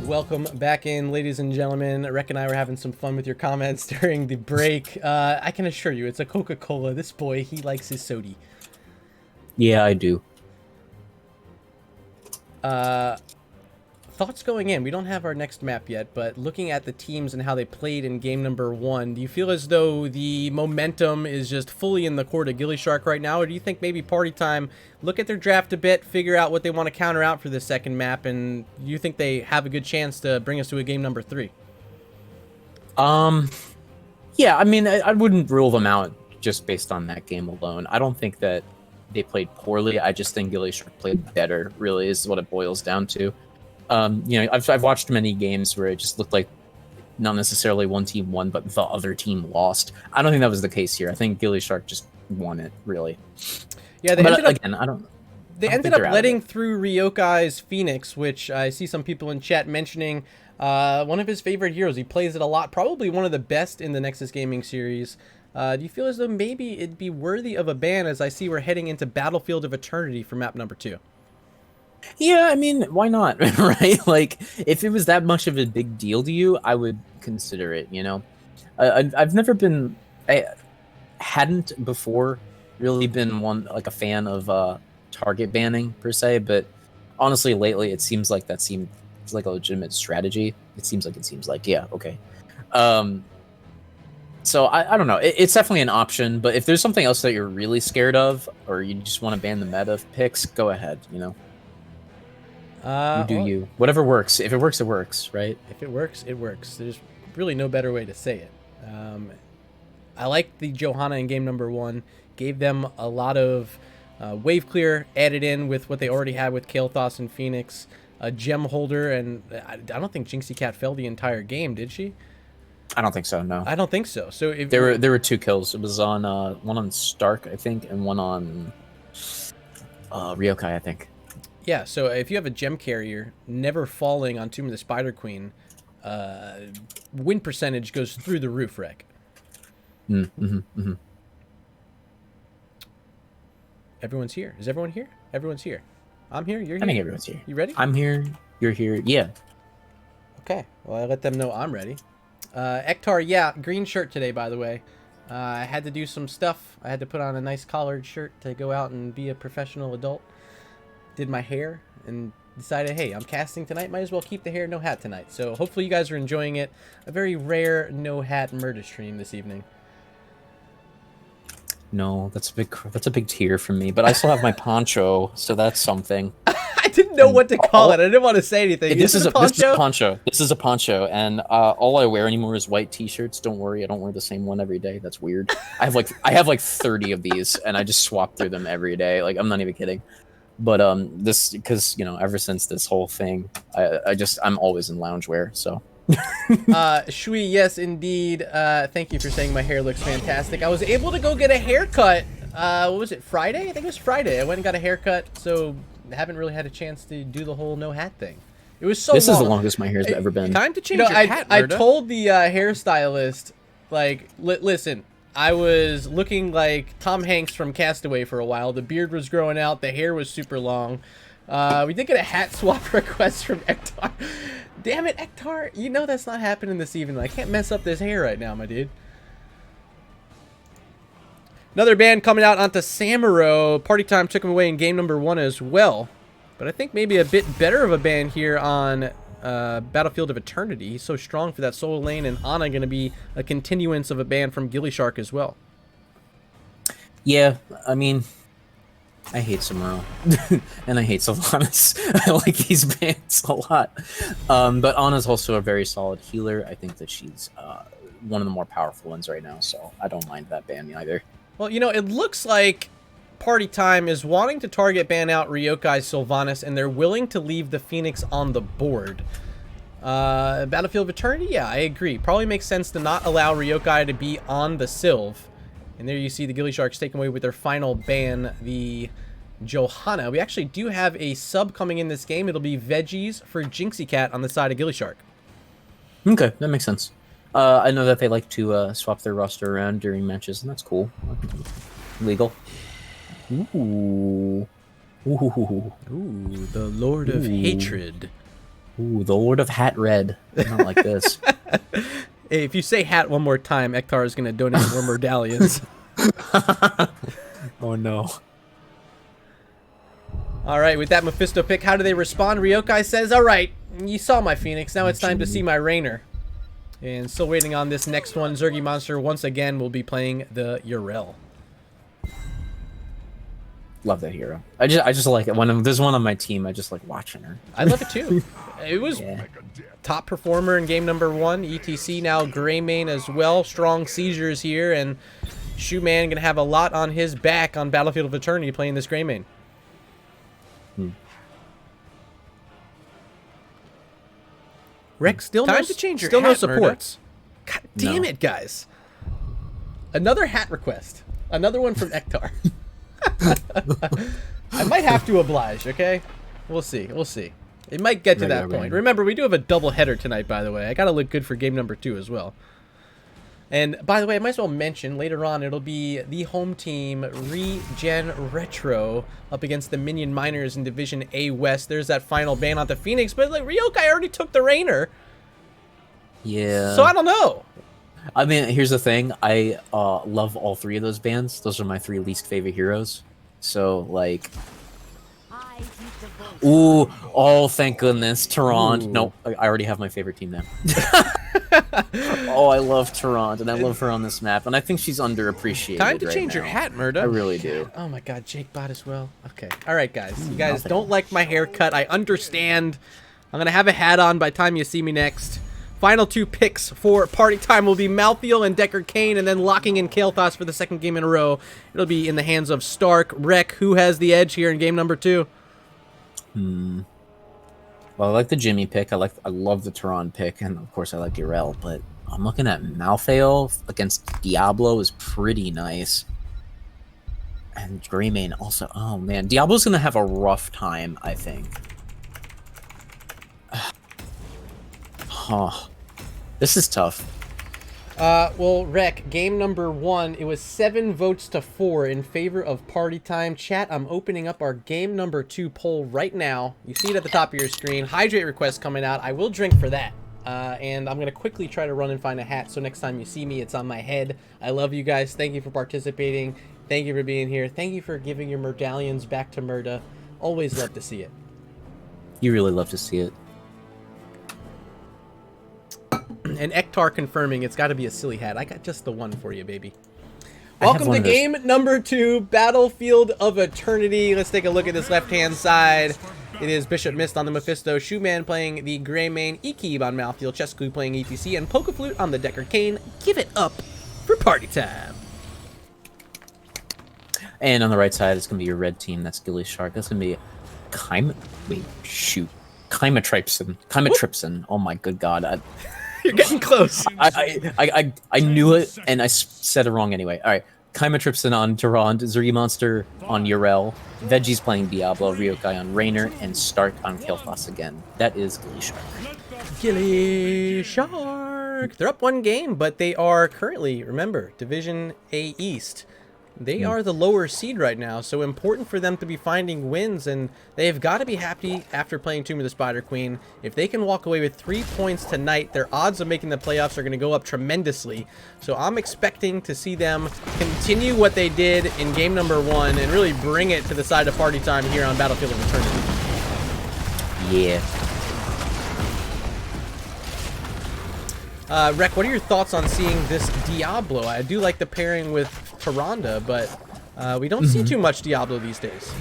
F: welcome back in, ladies and gentlemen. Rek and I were having some fun with your comments during the break. I can assure you, it's a Coca-Cola. This boy, he likes his sody.
C: Yeah, I do.
F: Thoughts going in. We don't have our next map yet, but looking at the teams and how they played in game number 1, do you feel as though the momentum is just fully in the court of gillyShark right now, or do you think maybe Party Time look at their draft a bit, figure out what they want to counter out for the second map, and you think they have a good chance to bring us to a game number 3?
C: Yeah, I mean, I wouldn't rule them out just based on that game alone. I don't think that they played poorly. I just think gillyShark played better, really, is what it boils down to. You know, I've watched many games where it just looked like not necessarily one team won, but the other team lost. I don't think that was the case here. I think gillyShark just won it, really.
F: Yeah,
C: They
F: ended up letting through Ryokai's Phoenix, which I see some people in chat mentioning. One of his favorite heroes. He plays it a lot. Probably one of the best in the Nexus Gaming series. Do you feel as though maybe it'd be worthy of a ban, as I see we're heading into Battlefield of Eternity for map number 2?
C: Yeah, I mean, why not, right? Like, if it was that much of a big deal to you, I would consider it, you know? I've never been... I hadn't before really been a fan of target banning, per se, but honestly, lately, it seems like it's like a legitimate strategy. It seems like, yeah, okay. So, I don't know. It's definitely an option, but if there's something else that you're really scared of, or you just want to ban the meta of picks, go ahead, you know? You. Whatever works. If it works, it works, right?
F: If it works, it works. There's really no better way to say it. I like the Johanna in game number 1. Gave them a lot of wave clear added in with what they already had with Kael'thas and Phoenix. A gem holder, and I don't think Jinxie Cat fell the entire game, did she?
C: I don't think so, no.
F: I don't think so. So if
C: there were 2 kills. It was on one on Stark, I think, and one on Ryokai, I think.
F: Yeah, so if you have a gem carrier never falling on Tomb of the Spider Queen, win percentage goes through the roof, Rek. Everyone's here. Is everyone here? Everyone's here. I'm here. You're here.
C: I think everyone's here.
F: You ready?
C: I'm here. You're here. Yeah.
F: Okay. Well, I let them know I'm ready. Ektar, yeah, green shirt today, by the way. I had to do some stuff. I had to put on a nice collared shirt to go out and be a professional adult. Did my hair and decided, hey, I'm casting tonight, might as well keep the hair no hat tonight. So hopefully you guys are enjoying it. A very rare no hat murder stream this evening.
C: No, that's a big tear from me, but I still have my poncho, so that's something.
F: I didn't know what to call it. I didn't want to say anything.
C: This is a poncho. This is a poncho, and all I wear anymore is white t-shirts. Don't worry, I don't wear the same one every day. That's weird. I have like 30 of these, and I just swap through them every day. Like, I'm not even kidding. But this, because, you know, ever since this whole thing, I'm always in loungewear, so.
F: Shui, yes, indeed. Thank you for saying my hair looks fantastic. I was able to go get a haircut. What was it, Friday? I think it was Friday. I went and got a haircut, so I haven't really had a chance to do the whole no hat thing. It was so
C: This
F: long.
C: is the longest my hair's ever been.
F: Time to change your hat, I told the hairstylist, like, listen, I was looking like Tom Hanks from Castaway for a while. The beard was growing out. The hair was super long. We did get a hat swap request from Ektar. Damn it, Ektar. You know that's not happening this evening. I can't mess up this hair right now, my dude. Another ban coming out onto Samuro. Party Time took him away in game number 1 as well. But I think maybe a bit better of a ban here on Battlefield of Eternity. He's so strong for that solo lane, and Ana going to be a continuance of a ban from gillyShark as well.
C: Yeah, I mean, I hate Samuro, and I hate Sylvanas. I like these bans a lot. But Ana's also a very solid healer. I think that she's one of the more powerful ones right now, so I don't mind that ban either.
F: Well, you know, it looks like Party Time is wanting to target ban out Ryokai's Sylvanas, and they're willing to leave the Phoenix on the board. Battlefield of Eternity, yeah, I agree. Probably makes sense to not allow Ryokai to be on the Sylv. And there you see the gillySharks taken away with their final ban, the Johanna. We actually do have a sub coming in this game. It'll be Veggies for Jinxie Cat on the side of gillyShark.
C: Okay, that makes sense. I know that they like to swap their roster around during matches, and that's cool. Legal. Ooh.
F: Ooh, the Lord of Hatred.
C: Ooh, the Lord of Hat Red. Not like this.
F: Hey, if you say hat one more time, Ektar is going to donate more medallions.
C: Oh no.
F: All right, with that Mephisto pick, how do they respond? Ryokai says, all right, you saw my Phoenix. Now it's time to see my Rainer. And still waiting on this next one. Zergy Monster, once again, will be playing the Yrel.
C: Love that hero. I just like it. When there's one on my team, I just like watching her.
F: I love it too. It was
C: Yeah.
F: top performer in game number 1. ETC now Greymane as well. Strong seizures here, and Shoeman gonna have a lot on his back on Battlefield of Eternity playing this Greymane. Rex still
E: Time
F: no,
E: to change your
F: still no
E: hat,
F: supports. God damn
C: No.
F: it, guys! Another hat request. Another one from Ektar. I might have to oblige. Okay, we'll see. We'll see. It might get to that point. Remember, we do have a double header tonight, by the way. I gotta look good for game number 2 as well. And by the way, I might as well mention later on it'll be the home team Regen Retro up against the Minion Miners in Division A West. There's that final ban on the Phoenix, but like Ryokai already took the Rainer,
C: Yeah.
F: so I don't know.
C: I mean, here's the thing. I love all 3 of those bands. Those are my 3 least favorite heroes. So, like... Ooh, oh, thank goodness. Tyrant. No, I already have my favorite team now. Oh, I love Tyrant, and I love her on this map, and I think she's underappreciated.
F: Time to
C: right
F: change
C: now.
F: your hat, Murda.
C: I really do.
F: Oh my god, Jake bot as well. Okay. Alright, guys. You guys don't like my haircut. I understand. I'm gonna have a hat on by the time you see me next. Final 2 picks for party time will be Malthael and Deckard Cain, and then locking in Kael'thas for the 2nd game in a row. It'll be in the hands of Stark. Rek, who has the edge here in game number 2?
C: Well, I like the Jimmy pick. I love the Tyrant pick, and of course I like Yrel, but I'm looking at Malthael against Diablo is pretty nice. And Greymane also. Oh man, Diablo's gonna have a rough time, I think. Huh. This is tough.
F: Well, Rek, game number 1, it was 7 votes to 4 in favor of party time. Chat, I'm opening up our game number 2 poll right now. You see it at the top of your screen. Hydrate request coming out. I will drink for that. And I'm going to quickly try to run and find a hat, so next time you see me, it's on my head. I love you guys. Thank you for participating. Thank you for being here. Thank you for giving your medallions back to Murda. Always love to see it.
C: You really love to see it.
F: And Ektar confirming it's got to be a silly hat. I got just the one for you, baby.
C: I have
F: Welcome
C: one
F: to
C: of those.
F: game number 2, Battlefield of Eternity. Let's take a look at this left-hand side. It is Bishop Mist on the Mephisto, Shoeman playing the Greymane, Ikib on Malthael, Chesku playing ETC, and Polkaflute on the Deckard Cain. Give it up for party time.
C: And on the right side, it's gonna be your red team. That's gillyShark. That's gonna be Chymatripsin. Oh my good god.
F: You're getting close.
C: I knew it, and I said it wrong anyway. All right, Chymatripsin on Tyrant, Zergy Monster on Yrel, Veggie's playing Diablo, Ryokai on Rainer, and Stark on Kael'thas again. That is gillyShark.
F: gillyShark. They're up 1 game, but they are currently, remember, Division A East. They are the lower seed right now, so important for them to be finding wins, and they've got to be happy after playing Tomb of the Spider Queen. If they can walk away with 3 points tonight, their odds of making the playoffs are going to go up tremendously. So I'm expecting to see them continue what they did in game number 1 and really bring it to the side of party time here on Battlefield of Eternity.
C: Yeah.
F: Rek, what are your thoughts on seeing this Diablo? I do like the pairing with Tyrande, but we don't see too much Diablo these days.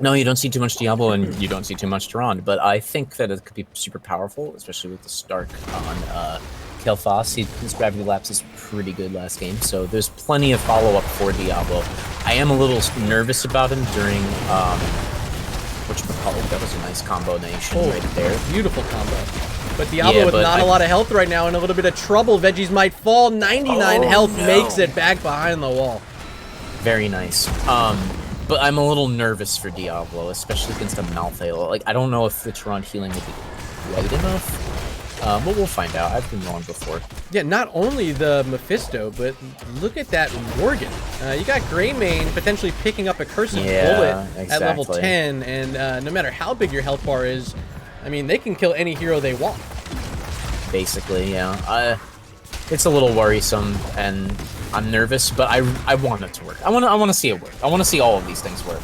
C: No, you don't see too much Diablo, and you don't see too much Tyrande, but I think that it could be super powerful, especially with the Stark on Kael'thas. His gravity lapse is pretty good last game, so there's plenty of follow-up for Diablo. I am a little nervous about him during whatchamacallit. That was a nice combination right there.
F: Beautiful combo. But Diablo with not a lot of health right now, in a little bit of trouble. Veggies might fall. 99 health makes it back behind the wall.
C: Very nice. But I'm a little nervous for Diablo, especially against a Malthael. Like, I don't know if the Tyrant healing will be right enough. But we'll find out. I've been wrong before.
F: Yeah, not only the Mephisto, but look at that Morgan. You got Greymane potentially picking up a Cursive Bullet at level 10, and no matter how big your health bar is, I mean, they can kill any hero they want.
C: Basically, yeah. It's a little worrisome, and I'm nervous, but I want it to work. I want to see it work. I want to see all of these things work.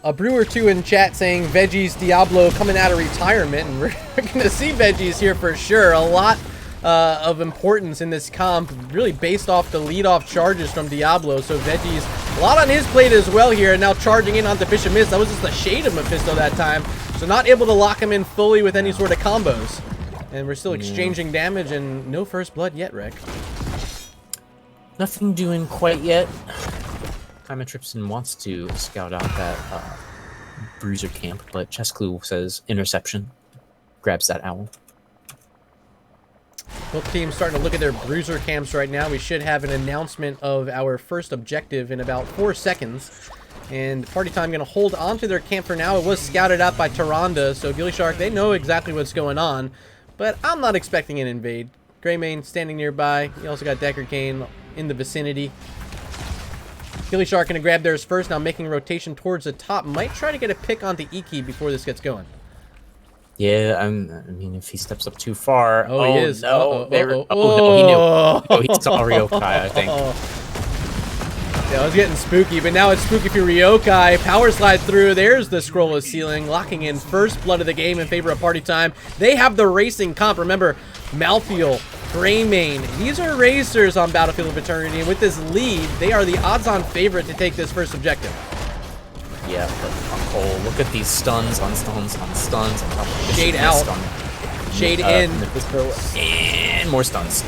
F: A Brewer2 in chat saying Veggies Diablo coming out of retirement, and we're going to see Veggies here for sure. A lot of importance in this comp, really based off the lead-off charges from Diablo. So Veggies, a lot on his plate as well here, and now charging in onto Bishop Mist. That was just a shade of Mephisto that time, so not able to lock him in fully with any sort of combos. And we're still exchanging damage, and no first blood yet, Rick.
C: Nothing doing quite yet. Kymatripson wants to scout out that bruiser camp, but Chessclue says interception. Grabs that owl.
F: Both teams starting to look at their bruiser camps right now. We should have an announcement of our first objective in about 4 seconds. And Party Time going to hold on to their camp for now. It was scouted out by Tyrande, so gillyShark, they know exactly what's going on. But I'm not expecting an invade. Greymane standing nearby. You also got Decker Kane in the vicinity. gillyShark going to grab theirs first, now making a rotation towards the top. Might try to get a pick onto Iki before this gets going.
C: Yeah, I mean, if he steps up too far...
F: Oh, he is.
C: No, no, he knew. Oh, he saw Ryokai, I think.
F: Yeah, it was getting spooky, but now it's spooky for Ryokai. Power slide through. There's the scroll of ceiling, locking in first blood of the game in favor of Party Time. They have the racing comp. Remember, Malthael, Greymane. These are racers on Battlefield of Eternity, and with this lead, they are the odds-on favorite to take this first objective.
C: Yeah, but oh, look at these stuns on stuns on stuns.
F: Shade out. Shade in.
C: Mephisto, and more stuns.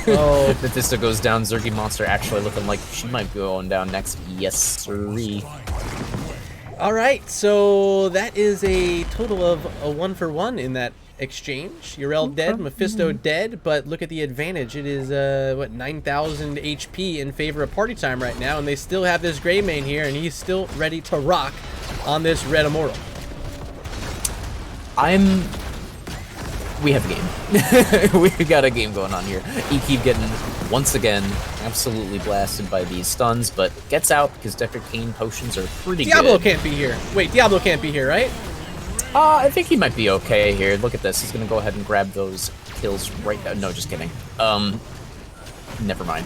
F: Oh.
C: Mephisto goes down. Zergy Monster actually looking like she might be going down next. Yes, sirree.
F: All right, so that is a total of a 1-for-1 in that exchange. Yrel dead, Mephisto dead, but look at the advantage. It is, what, 9,000 HP in favor of Party Time right now, and they still have this Greymane here, and he's still ready to rock on this Red Immortal.
C: We have a game. We got a game going on here. Keep getting, once again, absolutely blasted by these stuns, but gets out because Decker Kane potions are pretty good.
F: Diablo can't be here. Wait, Diablo can't be here, right?
C: I think he might be okay here. Look at this. He's going to go ahead and grab those kills right now. No, just kidding. Never mind.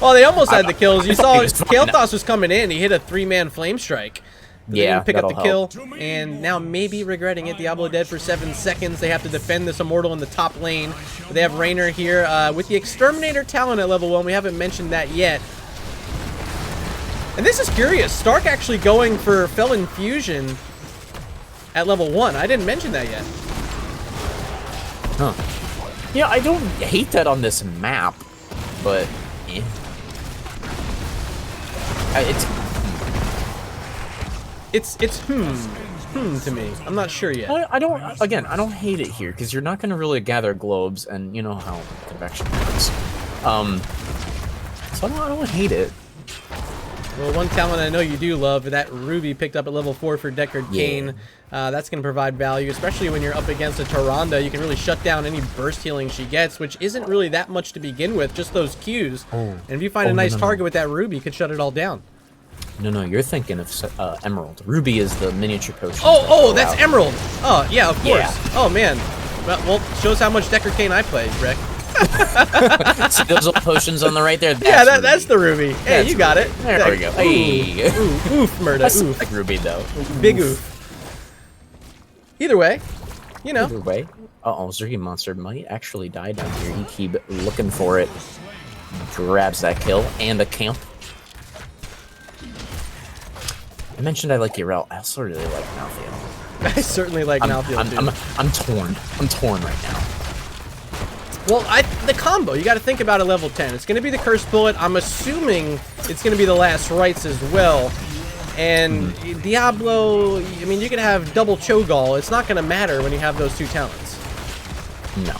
F: Well, they almost had the kills. You saw
C: was fine.
F: Kael'thas was coming in. He hit a 3-man flame strike. They
C: Yeah,
F: didn't pick up the
C: that'll
F: kill, and now maybe regretting it. Diablo dead for 7 seconds. They have to defend this Immortal in the top lane. They have Raynor here with the Exterminator talent at level 1. We haven't mentioned that yet. And this is curious. Stark actually going for Felon Fusion at level 1. I didn't mention that yet.
C: Huh. Yeah, I don't hate that on this map, but eh.
F: It's to me. I'm not sure yet.
C: I don't hate it here because you're not going to really gather globes, and you know how convection works. So I don't hate it.
F: Well, one talent I know you do love, that Ruby picked up at level 4 for Deckard Kane. That's going to provide value, especially when you're up against a Tyrande. You can really shut down any burst healing she gets, which isn't really that much to begin with, just those Qs. And if you find a nice target with that Ruby, you could shut it all down.
C: No, you're thinking of Emerald. Ruby is the miniature potion.
F: Oh, that's Emerald. Oh, yeah, of course.
C: Yeah.
F: Oh, man. Well, shows how much Deckard Kane I play, Rick.
C: See those little potions on the right there?
F: That's the Ruby. Hey, you got it.
C: There we go. Hey.
F: Oof, murder.
C: That's
F: Oof.
C: like Ruby, though.
F: Big oof. Either way, you know.
C: Either way. Uh-oh, Zergy Monster might actually die down here. He keep looking for it. Grabs that kill and a camp. I mentioned I like Yrel. I also really like Malthael.
F: I certainly like Malthael, too.
C: I'm torn. I'm torn right now.
F: Well, the combo, you got to think about at level 10. It's going to be the Cursed Bullet. I'm assuming it's going to be the Last Rites as well. And Diablo, I mean, you can have double Cho'Gall. It's not going to matter when you have those two talents.
C: No.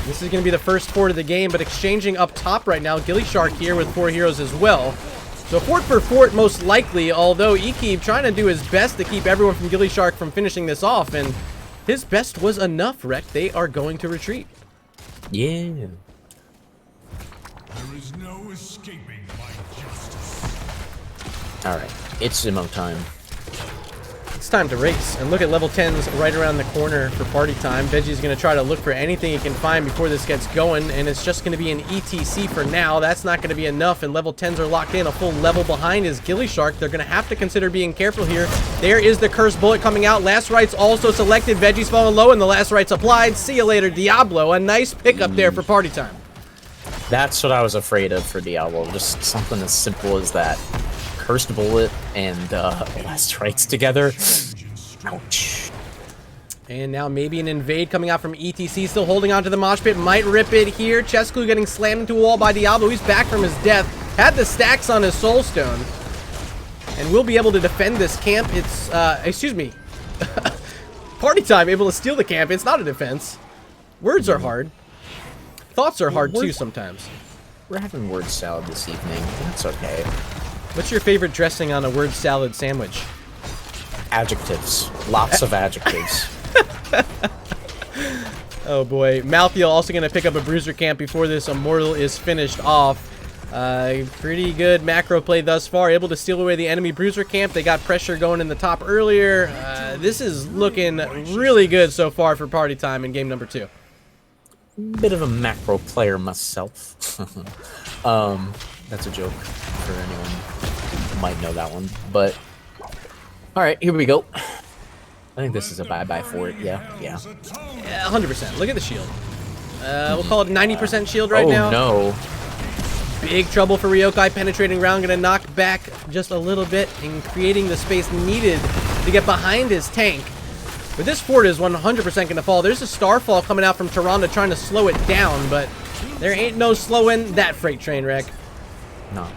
F: This is going to be the first fort of the game, but exchanging up top right now, gillyShark here with 4 heroes as well. So fort for fort, most likely, although Ikib trying to do his best to keep everyone from gillyShark from finishing this off, and his best was enough, Rek. They are going to retreat.
C: Yeah.
G: There is no escaping my justice.
C: Alright, it's Imo time.
F: It's time to race. And look at level 10's right around the corner for party time. Veggie's going to try to look for anything he can find before this gets going, and it's just going to be an ETC for now. That's not going to be enough, and level 10's are locked in. A full level behind is gillyShark. They're going to have to consider being careful here. There is the cursed bullet coming out. Last Right's also selected. Veggie's falling low, and the Last Right's applied. See you later, Diablo. A nice pickup there for party time.
C: That's what I was afraid of for Diablo. Just something as simple as that. Cursed bullet and Last Rights together. Ouch.
F: And now maybe an invade coming out from ETC, still holding on to the mosh pit. Might rip it here. Chescu getting slammed into a wall by Diablo. He's back from his death. Had the stacks on his soul stone. And will be able to defend this camp. It's, excuse me. Party time able to steal the camp. It's not a defense. Words are hard. Thoughts are hard too sometimes.
C: We're having word salad this evening. That's okay.
F: What's your favorite dressing on a word salad sandwich?
C: Adjectives. Lots of adjectives.
F: Oh boy. Malthiel also going to pick up a bruiser camp before this Immortal is finished off. Pretty good macro play thus far. Able to steal away the enemy bruiser camp. They got pressure going in the top earlier. This is looking really good so far for party time in game number 2.
C: Bit of a macro player myself. That's a joke for anyone who might know that one. But all right, here we go. I think this is a bye-bye for it. Yeah.
F: Yeah, 100%. Look at the shield. We'll call it 90% shield right now.
C: Oh no.
F: Big trouble for Ryokai. Penetrating round, gonna knock back just a little bit and creating the space needed to get behind his tank. But this fort is 100% gonna fall. There's a starfall coming out from Tyrande trying to slow it down, but there ain't no slowing that freight train wreck.
C: No.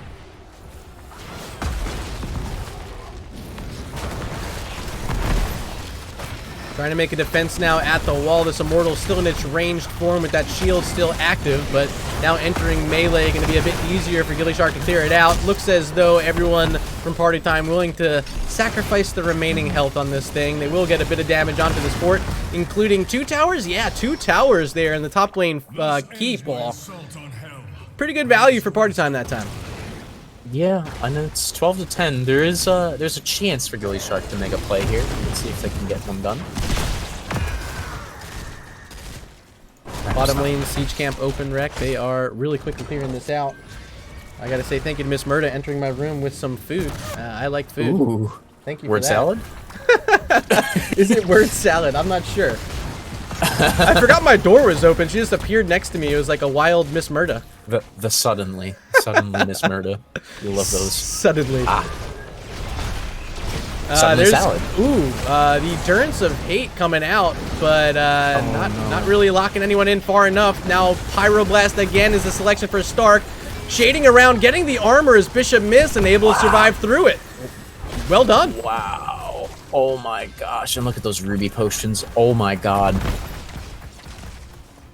F: Trying to make a defense now at the wall. This Immortal still in its ranged form with that shield still active, but now entering melee, going to be a bit easier for gillyShark to clear it out. Looks as though everyone from party time willing to sacrifice the remaining health on this thing. They will get a bit of damage onto this fort, including 2 towers. Yeah, 2 towers there in the top lane keep wall. Pretty good value for party time that time.
C: Yeah, and it's 12 to 10. There's a chance for gillyShark to make a play here. Let's see if they can get one done.
F: Bottom lane siege camp open wreck. They are really quickly clearing this out. I gotta say thank you to Miss Murda entering my room with some food. I like food.
C: Ooh.
F: Thank you
C: Word
F: for that.
C: salad?
F: Is it word salad? I'm not sure. I forgot my door was open. She just appeared next to me. It was like a wild Miss Murda.
C: The suddenly Miss Murda. You'll love those.
F: Suddenly.
C: Suddenly salad.
F: Ooh, the Endurance of Hate coming out, but not really locking anyone in far enough. Now Pyroblast again is the selection for Stark. Shading around, getting the armor as Bishop missed and able to survive through it. Well done.
C: Wow. Oh my gosh. And look at those ruby potions. Oh my god.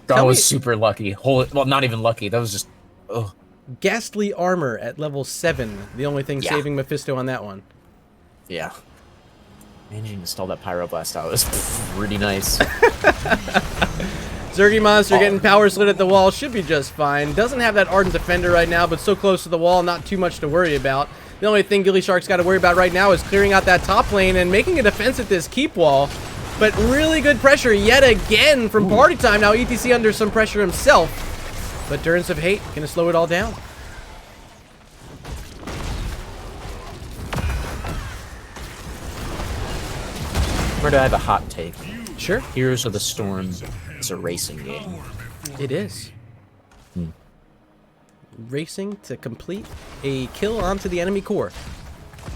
C: That was super lucky. Well, not even lucky. That was just... Ugh.
F: Ghastly armor at level 7. The only thing saving Mephisto on that one.
C: Yeah. Managing to stall that Pyroblast out was pretty nice.
F: Zergy Monster getting power slid at the wall. Should be just fine. Doesn't have that Ardent Defender right now, but so close to the wall, not too much to worry about. The only thing gillyShark's got to worry about right now is clearing out that top lane and making a defense at this keep wall. But really good pressure yet again from party time. Now ETC under some pressure himself. But Endurance of Hate gonna slow it all down.
C: Where do I have a hot take?
F: Sure.
C: Heroes of the Storm is a racing game.
F: It is. Racing to complete a kill onto the enemy core.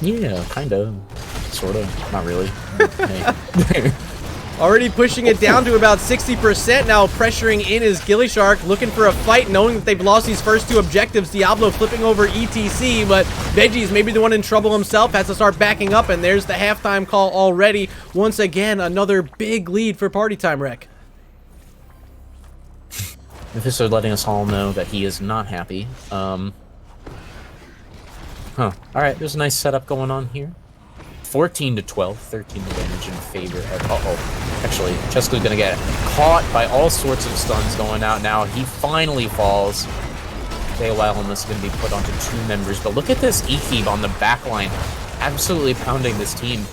C: Yeah, kind of. Sort of. Not really. Hey.
F: Already pushing it down to about 60% now. Pressuring in is gillyShark, looking for a fight, knowing that they've lost these first 2 objectives. Diablo flipping over ETC, but Veggie's maybe the one in trouble himself, has to start backing up, and there's the halftime call already. Once again, another big lead for party time wreck.
C: Mephisto letting us all know that he is not happy. Alright, there's a nice setup going on here. 14 to 12, 13 damage in favor of... Actually, Chesku's gonna get caught by all sorts of stuns going out now. He finally falls. While this is gonna be put onto 2 members. But look at this Ekib on the back line. Absolutely pounding this team.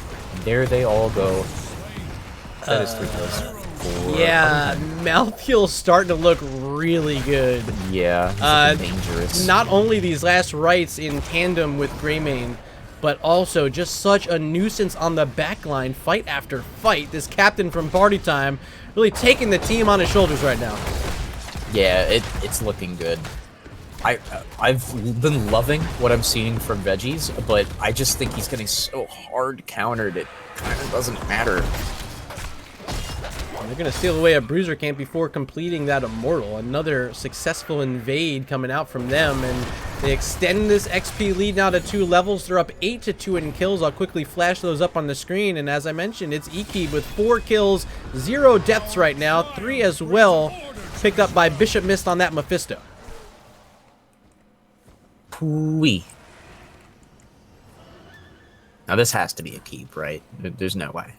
C: There they all go. That is 3 kills. 4.
F: Yeah, Mouthful's starting to look really good.
C: Yeah, he's looking dangerous.
F: Not only these last rights in tandem with Greymane, but also just such a nuisance on the backline, fight after fight. This captain from Party Time really taking the team on his shoulders right now.
C: Yeah, it's looking good. I've been loving what I'm seeing from Veggies, but I just think he's getting so hard countered, it kind of doesn't matter.
F: And they're going to steal away a Bruiser Camp before completing that Immortal. Another successful invade coming out from them, and they extend this XP lead now to 2 levels. They're up 8-2 in kills. I'll quickly flash those up on the screen, and as I mentioned, it's Iki with 4 kills, 0 deaths right now, 3 as well, picked up by Bishop Mist on that Mephisto.
C: Pooey. Now this has to be a keep, right? There's no way.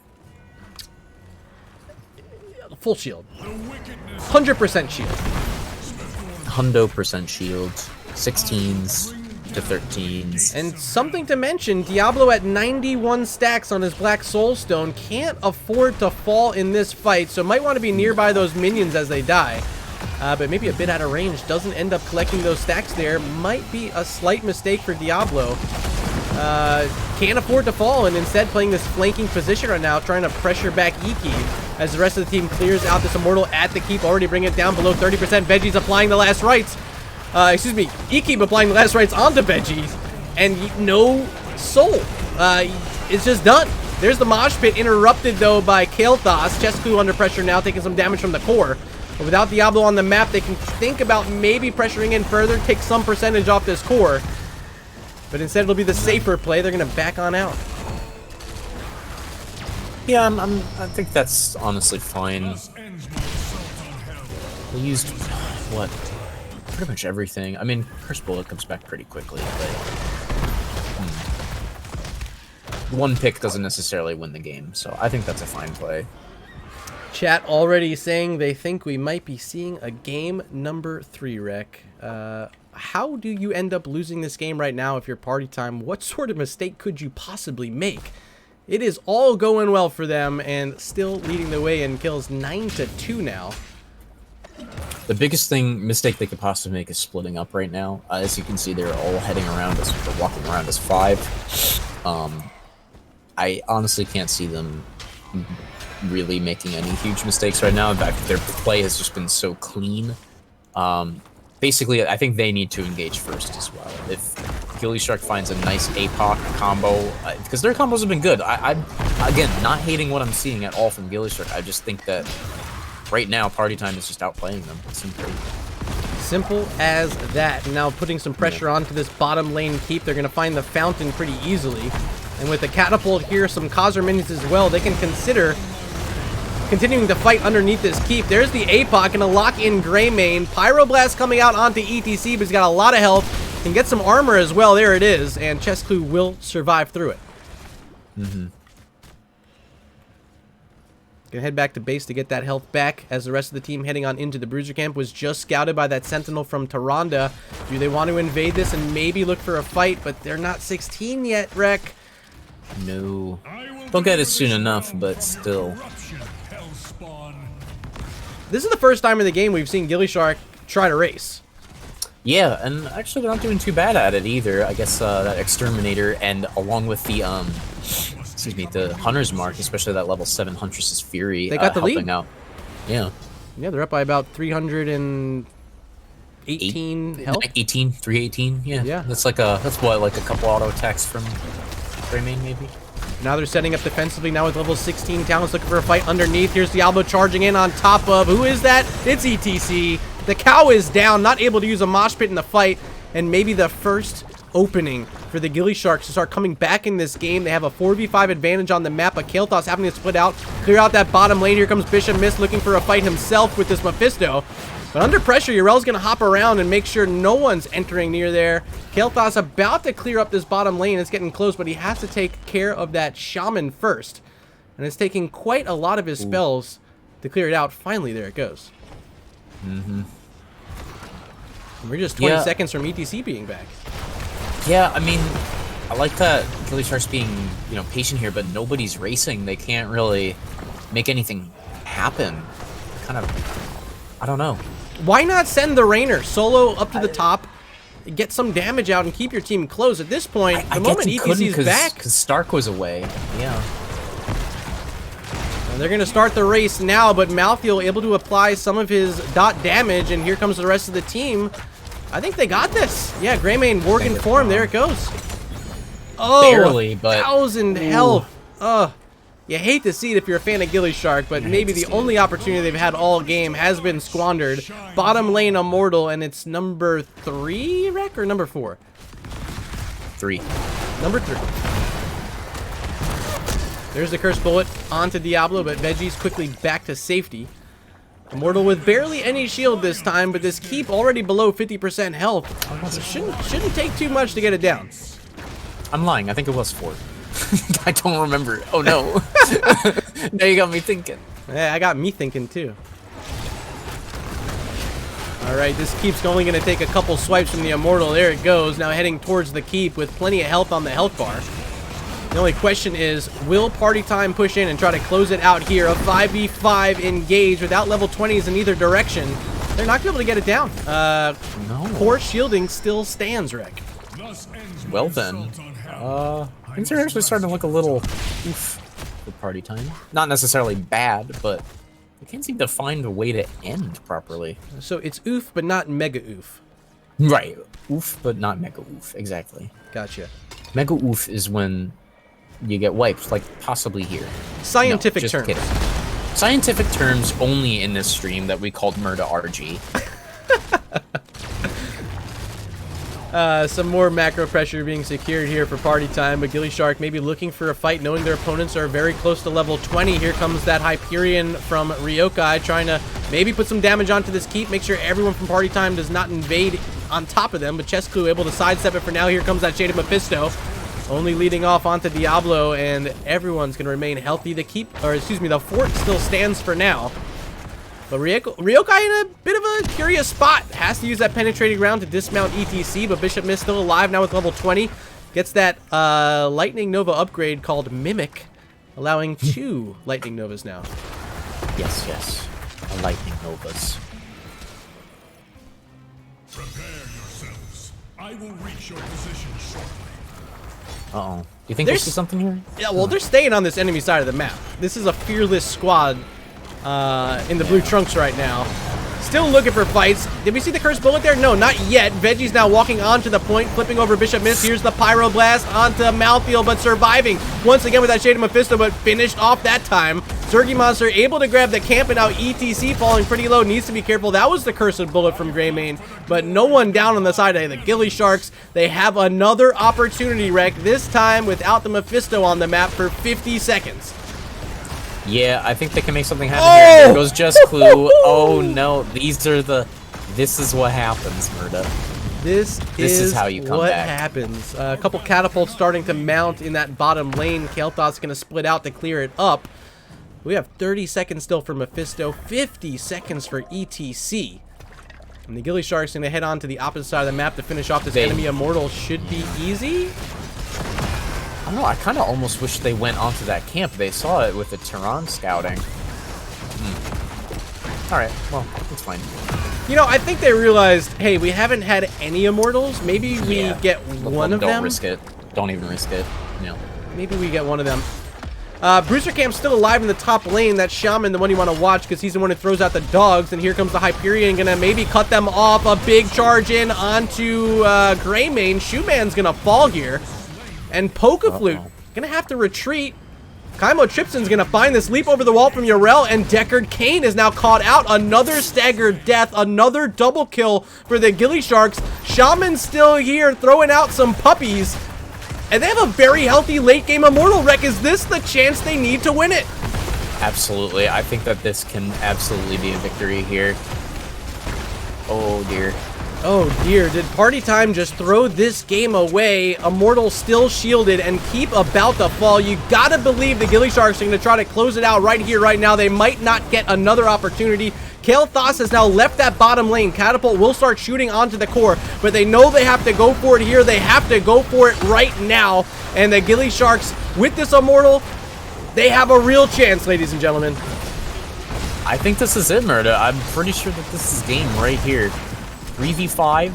F: Full shield. 100% shield.
C: 100% shield. 16s to 13s.
F: And something to mention, Diablo at 91 stacks on his Black Soulstone can't afford to fall in this fight, so might want to be nearby those minions as they die. But maybe a bit out of range, doesn't end up collecting those stacks there. Might be a slight mistake for Diablo. Can't afford to fall, and instead playing this flanking position right now, trying to pressure back Iki as the rest of the team clears out this Immortal at the keep, already bringing it down below 30%. Veggies applying the last rites. Excuse me, Iki applying the last rites onto Veggies, and no soul. It's just done. There's the mosh pit, interrupted though by Kael'thas. Chesku under pressure now, taking some damage from the core. But without Diablo on the map, they can think about maybe pressuring in further, take some percentage off this core. But instead, it'll be the safer play. They're going to back on out.
C: Yeah, I think that's honestly fine. They used, what, pretty much everything. I mean, Curse Bullet comes back pretty quickly, but one pick doesn't necessarily win the game, so I think that's a fine play.
F: Chat already saying they think we might be seeing a game number 3, Rec. How do you end up losing this game right now if you're Party Time? What sort of mistake could you possibly make? It is all going well for them and still leading the way in kills, 9-2 now.
C: The biggest mistake they could possibly make is splitting up right now. As you can see, they're all heading around us, or walking around as 5. I honestly can't see them really making any huge mistakes right now. In fact, their play has just been so clean. Basically, I think they need to engage first as well. If gillyShark finds a nice APOC combo, because their combos have been good. I'm, again, not hating what I'm seeing at all from gillyShark. I just think that right now, Party Time is just outplaying them. It's
F: Simple as that. Now putting some pressure onto this bottom lane keep. They're going to find the fountain pretty easily. And with the catapult here, some Khazar minions as well, they can consider continuing to fight underneath this keep. There's the APOC and a lock-in Greymane. Pyroblast coming out onto ETC, but he's got a lot of health. Can get some armor as well. There it is. And Chesku will survive through it. Gonna head back to base to get that health back as the rest of the team heading on into the Bruiser Camp. Was just scouted by that Sentinel from Tyrande. Do they want to invade this and maybe look for a fight? But they're not 16 yet, Rec.
C: No. Don't get it soon enough, but still.
F: This is the first time in the game we've seen gillyShark try to race.
C: Yeah, and actually they're not doing too bad at it either. I guess that Exterminator and along with the excuse me, the Hunter's Mark, especially that level 7 Huntress's Fury,
F: they got the
C: helping
F: lead.
C: out. Yeah.
F: Yeah, they're up by about 318 health.
C: 318, yeah.
F: Yeah.
C: That's like a couple auto attacks from Greymane maybe.
F: Now they're setting up defensively now with level 16 talents looking for a fight underneath. Here's Diablo charging in on top of, who is that? It's ETC. The cow is down, not able to use a mosh pit in the fight, and maybe the first opening for the gillySharks to start coming back in this game. They have a 4v5 advantage on the map, but Kael'thas having to split out, clear out that bottom lane. Here comes Bishop Mist looking for a fight himself with this Mephisto. But under pressure, Urel's going to hop around and make sure no one's entering near there. Kael'thas about to clear up this bottom lane. It's getting close, but he has to take care of that Shaman first. And it's taking quite a lot of his spells to clear it out. Finally, there it goes. And we're just 20 seconds from ETC being back.
C: Yeah, I mean, I like that gillyShark's being, you know, patient here, but nobody's racing. They can't really make anything happen. Kind of, I don't know.
E: Why not send the Rainer solo up to the top, get some damage out, and keep your team close? At this point, the moment ETC's back,
C: because Stark was away. Yeah.
E: and they're gonna start the race now. But Malthiel able to apply some of his dot damage, and here comes the rest of the team. I think they got this. Yeah, Greymane Worgen form. There it goes. Oh,
C: barely, but
E: 1,000 health. You hate to see it if you're a fan of gillyShark, but maybe the only opportunity they've had all game has been squandered. Bottom lane Immortal, and it's number 3, Rek, or number 4?
C: 3.
E: Number 3. There's the Curse Bullet onto Diablo, but Veggie's quickly back to safety. Immortal with barely any shield this time, but this keep already below 50% health. So shouldn't take too much to get it down.
C: I'm lying. I think it was 4. I don't remember. Oh no. Now you got me thinking.
E: Yeah, I got me thinking too. Alright, this keep's only going to take a couple swipes from the Immortal. There it goes. Now heading towards the keep with plenty of health on the health bar. The only question is, will Party Time push in and try to close it out here? A 5v5 engage without level 20s in either direction. They're not going to be able to get it down.
C: No.
E: Poor shielding still stands, Rek.
C: Well then. Things are actually starting to look a little oof for Party Time. Not necessarily bad, but they can't seem to find a way to end properly.
E: So it's oof, but not mega oof.
C: Right. Oof, but not mega oof. Exactly.
E: Gotcha.
C: Mega oof is when you get wiped, like possibly here.
E: Scientific
C: no, just
E: terms.
C: kidding. Scientific terms only in this stream that we called Murda RG.
E: Some more macro pressure being secured here for Party Time, but gillyShark maybe looking for a fight, knowing their opponents are very close to level 20. Here comes that Hyperion from Ryokai, trying to maybe put some damage onto this keep, make sure everyone from Party Time does not invade on top of them, but Chesclu able to sidestep it for now. Here comes that Shaded Mephisto, only leading off onto Diablo, and everyone's going to remain healthy. The keep, or excuse me, the fort still stands for now. But Ryokai in a bit of a curious spot. Has to use that penetrating round to dismount ETC, but Bishop Mist still alive now with level 20. Gets that Lightning Nova upgrade called Mimic, allowing 2 Lightning Novas now.
C: Yes, yes. A Lightning Novas.
G: Prepare yourselves. I will reach your position shortly.
C: Uh-oh. Do you think there's something here?
E: Yeah, well, they're staying on this enemy side of the map. This is a fearless squad in the blue trunks right now. Still looking for fights. Did we see the Cursed Bullet there? No, not yet. Veggie's now walking onto the point, flipping over Bishop Mist. Here's the Pyroblast onto Malthiel, but surviving once again with that Shaded Mephisto, but finished off that time. Zergy Monster able to grab the camp, and now ETC falling pretty low. Needs to be careful. That was the Cursed Bullet from Greymane, but no one down on the side of the gillySharks. They have another opportunity, Rek, this time without the Mephisto on the map for 50 seconds.
C: Yeah, I think they can make something happen here. There goes Just Clue. Oh no, these are the... This is what happens, Murda.
E: This is
C: how you come
E: what
C: back.
E: happens. A couple catapults starting to mount in that bottom lane. Kael'Thas's going to split out to clear it up. We have 30 seconds still for Mephisto, 50 seconds for ETC. And the gillyShark's going to head on to the opposite side of the map to finish off this enemy Immortal. Should be easy.
C: I don't know, I kind of almost wish they went onto that camp. They saw it with the Tehran scouting. Alright, well, it's fine.
E: You know, I think they realized, hey, we haven't had any Immortals. Maybe we get one of them.
C: Don't risk it. Don't even risk it. No.
E: Maybe we get one of them. Brewster Camp's still alive in the top lane. That's Shaman, the one you want to watch, because he's the one who throws out the dogs. And here comes the Hyperion, gonna maybe cut them off. A big charge in onto Greymane. Shoeman's gonna fall here. And Pokaflute gonna have to retreat. Kaimo Tripson's gonna find this leap over the wall from Yrel, and Deckard Cain is now caught out. Another staggered death, another double kill for the gillySharks. Shaman's still here throwing out some puppies. And they have a very healthy late game Immortal, Rek. Is this the chance they need to win it?
C: Absolutely. I think that this can absolutely be a victory here. Oh dear.
E: Oh dear, did Party Time just throw this game away? Immortal still shielded and keep about to fall. You gotta believe the gillySharks are gonna try to close it out right here, right now. They might not get another opportunity. Kael'Thas has now left that bottom lane. Catapult will start shooting onto the core, but they know they have to go for it here. They have to go for it right now. And the gillySharks, with this Immortal, they have a real chance, ladies and gentlemen.
C: I think this is it, Murda. I'm pretty sure that this is game right here. 3v5.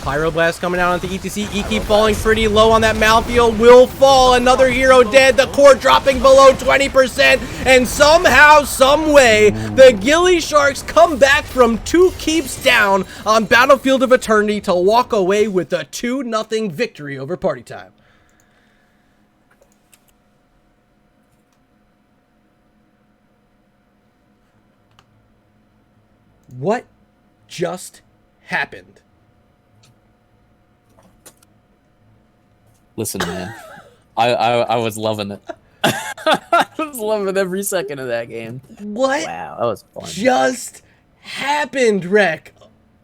E: Pyroblast coming out onto ETC. Keep falling pretty low on that Malfield. Will fall. Another hero dead. The core dropping below 20%. And somehow, some way, the gillySharks come back from 2 keeps down on Battlefield of Eternity to walk away with a 2-0 victory over Party Time. What just happened?
C: Listen, man. I was loving it. I was loving every second of that game.
E: What
C: Wow, that was fun.
E: just happened, Rek?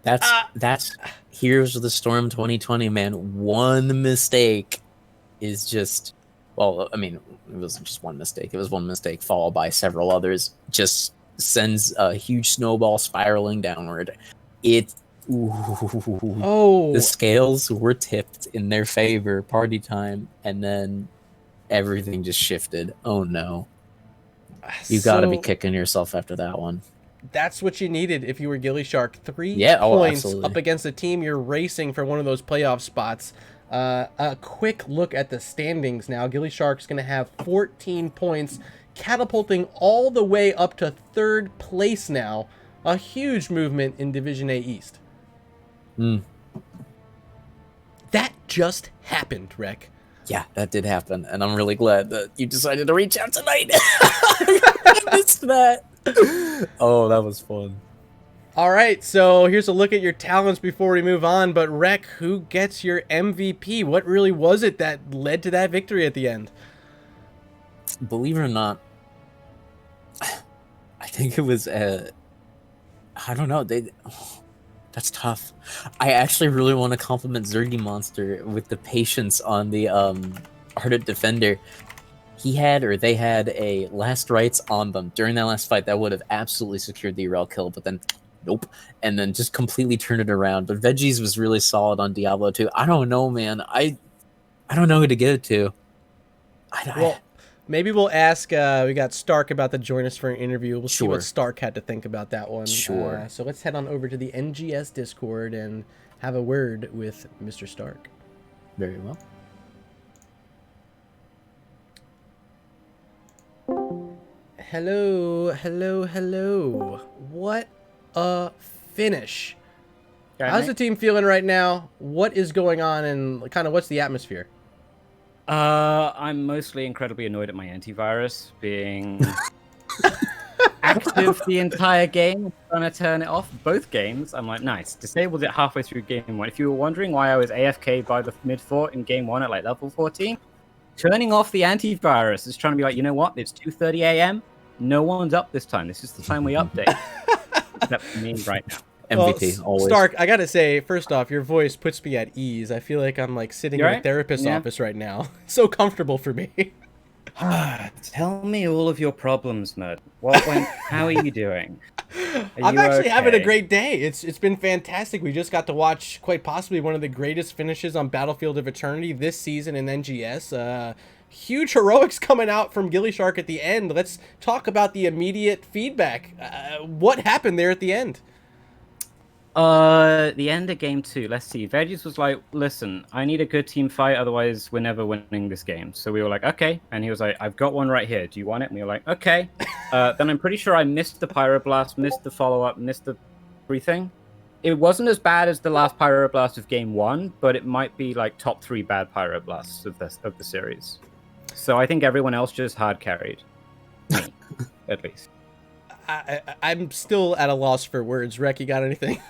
C: That's Heroes of the Storm 2020, man. One mistake is just, well, I mean, it wasn't just one mistake. It was one mistake followed by several others. Just sends a huge snowball spiraling downward. The scales were tipped in their favor, Party Time, and then everything just shifted. Oh no. You gotta be kicking yourself after that one.
E: That's what you needed if you were gillyShark. 3 points
C: absolutely.
E: up against a team you're racing for one of those playoff spots. A quick look at the standings now. gillyShark's going to have 14 points, catapulting all the way up to 3rd place now. A huge movement in Division A East. That just happened, Rek.
C: Yeah, that did happen, and I'm really glad that you decided to reach out tonight. I missed that. Oh, that was fun.
E: All right, so here's a look at your talents before we move on. But Rek, who gets your MVP? What really was it that led to that victory at the end?
C: Believe it or not, I think it was, I don't know, that's tough. I actually really want to compliment Zergy Monster with the patience on the Ardent Defender. He had, or they had, a last rites on them during that last fight that would have absolutely secured the Urel kill, but then nope, and then just completely turned it around. But Veggies was really solid on Diablo too. I don't know, man. I don't know who to give it to.
E: Well, maybe we'll ask, we got Stark about to join us for an interview. We'll see
C: Sure.
E: what Stark had to think about that one.
C: Sure.
E: So let's head on over to the NGS Discord and have a word with Mr. Stark.
C: Very well.
E: Hello, hello, hello. What a finish. How's the team feeling right now? What is going on and kind of what's the atmosphere?
H: I'm mostly incredibly annoyed at my antivirus being active the entire game, trying to turn it off. Both games, I'm like, nice. Disabled it halfway through game 1. If you were wondering why I was AFK by the mid fort in game 1 at like level 14, turning off the antivirus is trying to be like, you know what? It's 2:30 a.m. No one's up this time. This is the time we update. Except for me right now.
C: MVP, always.
E: Stark, I gotta say, first off, your voice puts me at ease. I feel like I'm like sitting in a therapist's office right now. So comfortable for me.
H: Tell me all of your problems, Mert. How are you doing?
E: I'm actually having a great day. It's been fantastic. We just got to watch quite possibly one of the greatest finishes on Battlefield of Eternity this season in NGS. Huge heroics coming out from gillyShark at the end. Let's talk about the immediate feedback. What happened there at the end?
H: The end of game 2. Let's see. Veggies was like, listen, I need a good team fight, otherwise we're never winning this game. So we were like, okay. And he was like, I've got one right here. Do you want it? And we were like, okay. Then I'm pretty sure I missed the Pyroblast, missed the follow-up, missed the everything. It wasn't as bad as the last Pyroblast of game 1, but it might be like top 3 bad Pyroblasts of the series. So I think everyone else just hard carried. Me, at least.
E: I'm still at a loss for words. Rek, you got anything?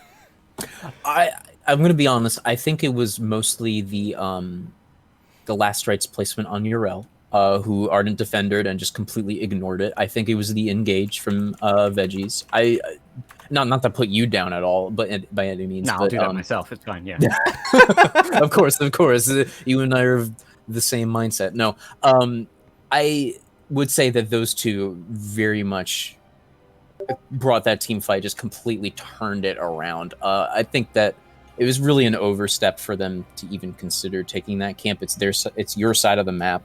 C: I'm gonna be honest. I think it was mostly the last rites placement on Urel, who Ardent defended and just completely ignored it. I think it was the engage from Veggies. Not to put you down at all, but by any means.
H: No, I'll do that myself. It's fine. Yeah.
C: Of course. You and I are of the same mindset. No, I would say that those two very much brought that team fight, just completely turned it around. I think that it was really an overstep for them to even consider taking that camp. It's your side of the map.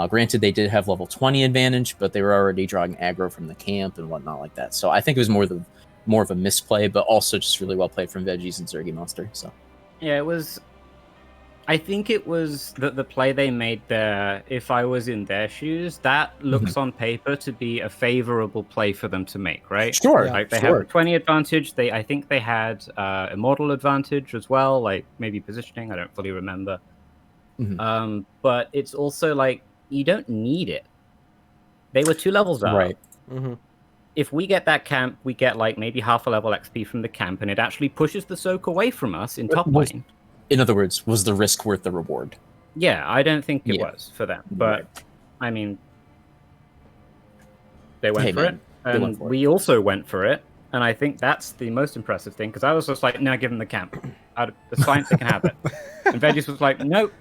C: Granted, they did have level 20 advantage, but they were already drawing aggro from the camp and whatnot like that. So I think it was more of a misplay, but also just really well played from Veggies and Zergy Monster. So
H: yeah, it was. I think it was the play they made there. If I was in their shoes, that looks on paper to be a favorable play for them to make, right?
C: Sure,
H: Like they have 20 advantage. I think they had immortal advantage as well, like maybe positioning. I don't fully remember. But it's also like you don't need it. They were 2 levels up.
C: Right.
H: If we get that camp, we get like maybe half a level XP from the camp, and it actually pushes the soak away from us in top lane.
C: In other words, was the risk worth the reward?
H: Yeah, I don't think it was for them. But, I mean, they went for it. And we also went for it. And I think that's the most impressive thing, because I was just like, no, give them the camp. It's fine, they can have it. And Veggies was like, nope,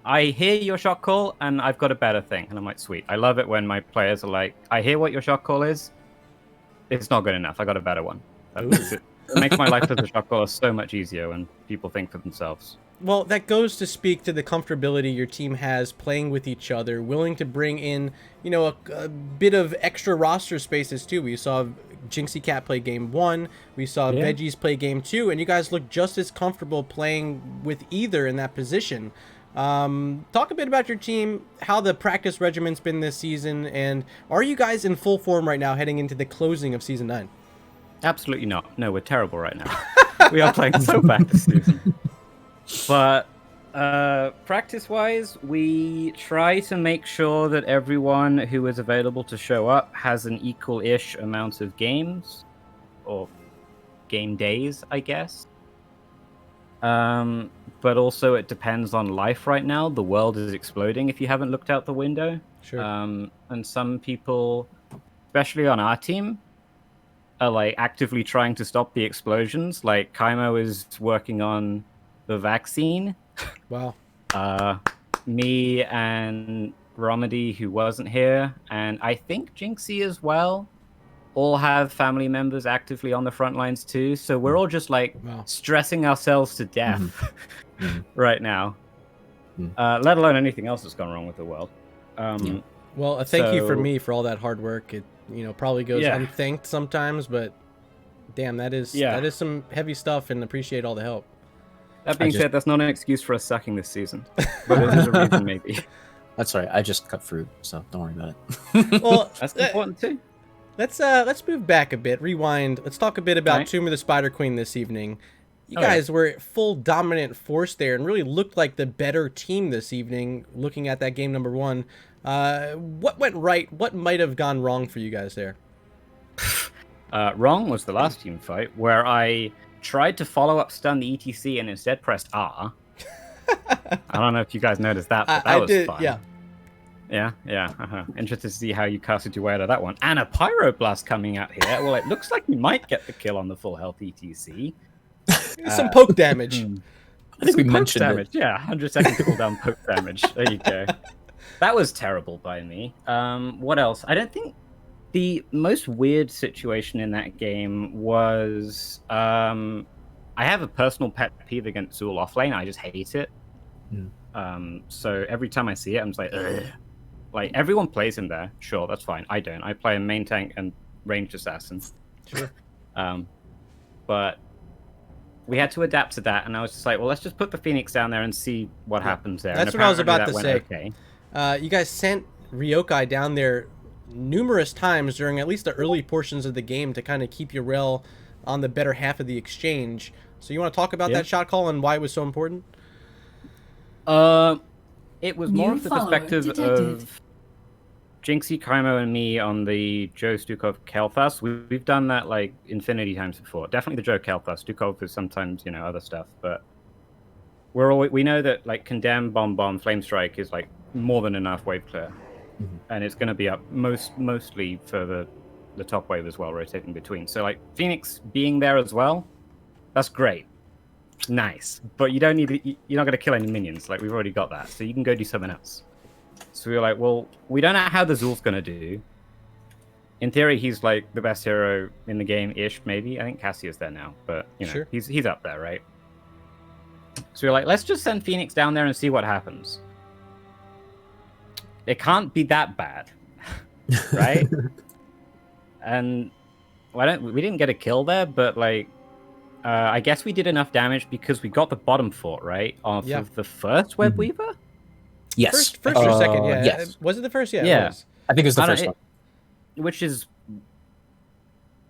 H: I hear your shot call, and I've got a better thing. And I'm like, sweet. I love it when my players are like, I hear what your shot call is. It's not good enough. I got a better one. It makes my life as a shot caller so much easier when people think for themselves.
F: Well, that goes to speak to the comfortability your team has playing with each other, willing to bring in, you know, a bit of extra roster spaces too. We saw Jinxie Cat play game 1, we saw Veggies play game 2, and you guys look just as comfortable playing with either in that position. Talk a bit about your team, how the practice regiment's been this season, and are you guys in full form right now heading into the closing of Season 9?
H: Absolutely not. No, we're terrible right now. We are playing so bad this season. But practice-wise, we try to make sure that everyone who is available to show up has an equal-ish amount of games, or game days, I guess. But also it depends on life right now. The world is exploding if you haven't looked out the window.
F: Sure.
H: And some people, especially on our team, are like actively trying to stop the explosions. Like Kaimo is working on the vaccine.
F: Wow.
H: Me and Romedy, who wasn't here, and I think Jinxie as well, all have family members actively on the front lines too. So we're all just like stressing ourselves to death right now. Let alone anything else that's gone wrong with the world.
F: Well, thank you for me for all that hard work. It probably goes unthanked sometimes, but damn, that is some heavy stuff, and appreciate all the help.
H: That being said, that's not an excuse for us sucking this season, but it is a reason maybe.
C: That's all right. I just cut fruit, so don't worry about it.
F: Well,
H: that's important too.
F: Let's move back a bit, rewind. Let's talk a bit about Tomb of the Spider Queen this evening. You guys were full dominant force there and really looked like the better team this evening, looking at that game number 1. What went right? What might have gone wrong for you guys there?
H: Wrong was the last team fight, where I tried to follow up stun the ETC and instead pressed R. I don't know if you guys noticed that, but that was fun. Yeah. Interested to see how you casted your way out of that one. And a Pyroblast coming out here. Well, it looks like you might get the kill on the full health ETC.
F: Some poke damage.
C: I think we mentioned
H: damage. Yeah, 100 second cooldown poke damage. There you go. That was terrible by me. What else? I don't think the most weird situation in that game was I have a personal pet peeve against Zool offlane. I just hate it. So every time I see it, I'm just like, ugh. Like, everyone plays him there. Sure, that's fine. I don't. I play a main tank and ranged assassin.
F: Sure.
H: But we had to adapt to that, and I was just like, well, let's just put the Phoenix down there and see what happens there.
F: That's
H: and
F: what I was about to
H: went
F: say.
H: Okay.
F: You guys sent Ryokai down there numerous times during at least the early portions of the game to kind of keep your rail on the better half of the exchange. So you want to talk about that shot call and why it was so important?
H: It was more of the perspective of Jinxie, Kaimo, and me on the Joe Stukov Kel'Thas. We've done that like infinity times before. Definitely the Joe Kel'Thas. Stukov is sometimes, other stuff, but we know that like Condemn, Bomb, Flame Strike is like more than enough wave clear. And it's going to be up mostly for the top wave as well, rotating between. So like Phoenix being there as well, that's great. Nice. But you're not going to kill any minions. Like, we've already got that. So you can go do something else. So we were like, well, we don't know how the Zool's going to do. in theory, he's like the best hero in the game-ish, maybe. I think Cassia's there now, but you know,
F: Sure.
H: he's up there, right? So we're like, let's just send Phoenix down there and see what happens. It can't be that bad, right? And we didn't get a kill there, but like, I guess we did enough damage because we got the bottom fort, right? Off of the first Web Weaver?
C: Yes.
F: First or second, yeah.
C: Yes.
F: Was it the first? Yeah.
H: Yeah.
F: It was.
C: I think it was the first one.
H: Which is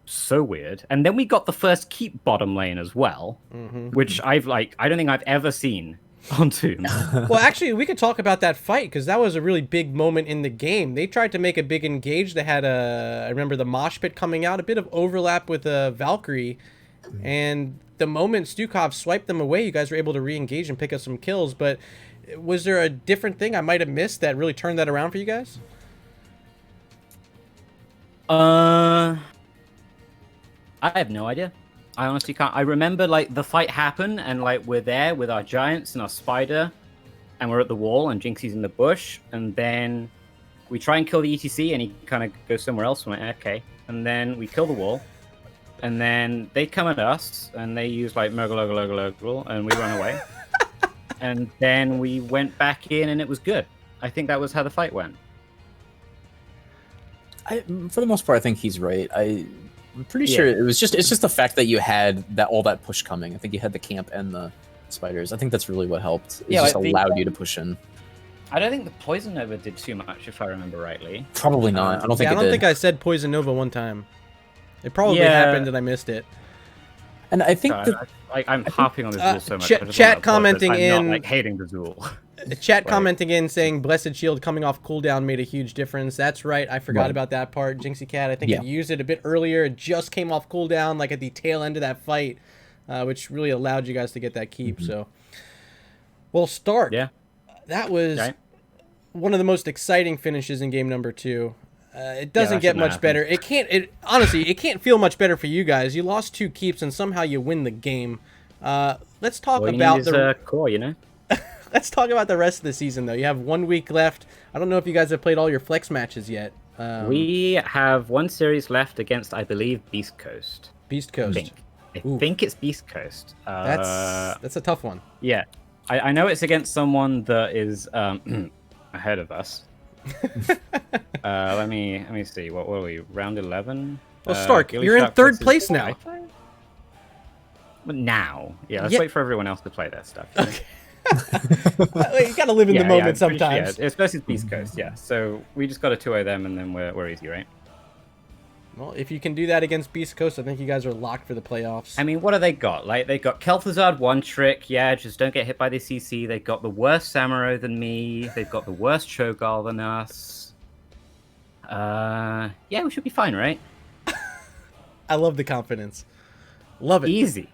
H: so weird. And then we got the first keep bottom lane as well, which I don't think I've ever seen on Tomb.
F: Well, actually, we could talk about that fight because that was a really big moment in the game. They tried to make a big engage. They had I remember the mosh pit coming out, a bit of overlap with Valkyrie, and the moment Stukov swiped them away, you guys were able to re-engage and pick up some kills. But was there a different thing I might have missed that really turned that around for you guys?
H: I have no idea. I honestly can't. I remember like the fight happened and like we're there with our giants and our spider and we're at the wall and Jinxie's in the bush and then we try and kill the ETC and he kind of goes somewhere else. I'm like, okay. And then we kill the wall and then they come at us and they use like Murgle and we run away. And then we went back in and it was good. I think that was how the fight went.
C: For the most part, I think he's right. I'm pretty sure it's just the fact that you had all that push coming. I think you had the camp and the spiders. I think that's really what helped. It just allowed you to push in.
H: I don't think the Poison Nova did too much, if I remember rightly.
C: Probably not. I don't think
F: I
C: it
F: don't
C: did.
F: think I said Poison Nova one time. It probably happened and I missed it.
C: And I think
H: I'm harping on this Zool so much.
F: Chat commenting
H: I'm not like hating the Zool.
F: Chat commenting in saying Blessed Shield coming off cooldown made a huge difference. That's right. I forgot about that part. Jinxie Cat, I think it used it a bit earlier. It just came off cooldown like at the tail end of that fight, which really allowed you guys to get that keep. So, well, Stark.
H: Yeah.
F: That was one of the most exciting finishes in game number 2. It doesn't get much better. It can't. Honestly, it can't feel much better for you guys. You lost 2 keeps and somehow you win the game. Let's talk about the
H: core, you know.
F: Let's talk about the rest of the season, though. You have 1 week left. I don't know if you guys have played all your flex matches yet.
H: We have 1 series left against, I believe, Beast Coast.
F: Beast Coast.
H: I think it's Beast Coast.
F: That's a tough one.
H: Yeah, I know it's against someone that is ahead of us. Let me see. What were we? Round 11.
F: Well, Stark, you're in 3rd place now.
H: Now, let's wait for everyone else to play their stuff. You know?
F: Okay. You gotta live in the moment sometimes.
H: It's versus Beast Coast, So we just got to 2-0 them, and then we're easy, right?
F: Well, if you can do that against Beast Coast, I think you guys are locked for the playoffs.
H: I mean, what do they got? Like, they got Kel'Thuzad one trick. Yeah, just don't get hit by the CC. They got the worst Samuro than me. They've got the worst Cho'Gall than us. Yeah, we should be fine, right?
F: I love the confidence. Love it.
H: Easy.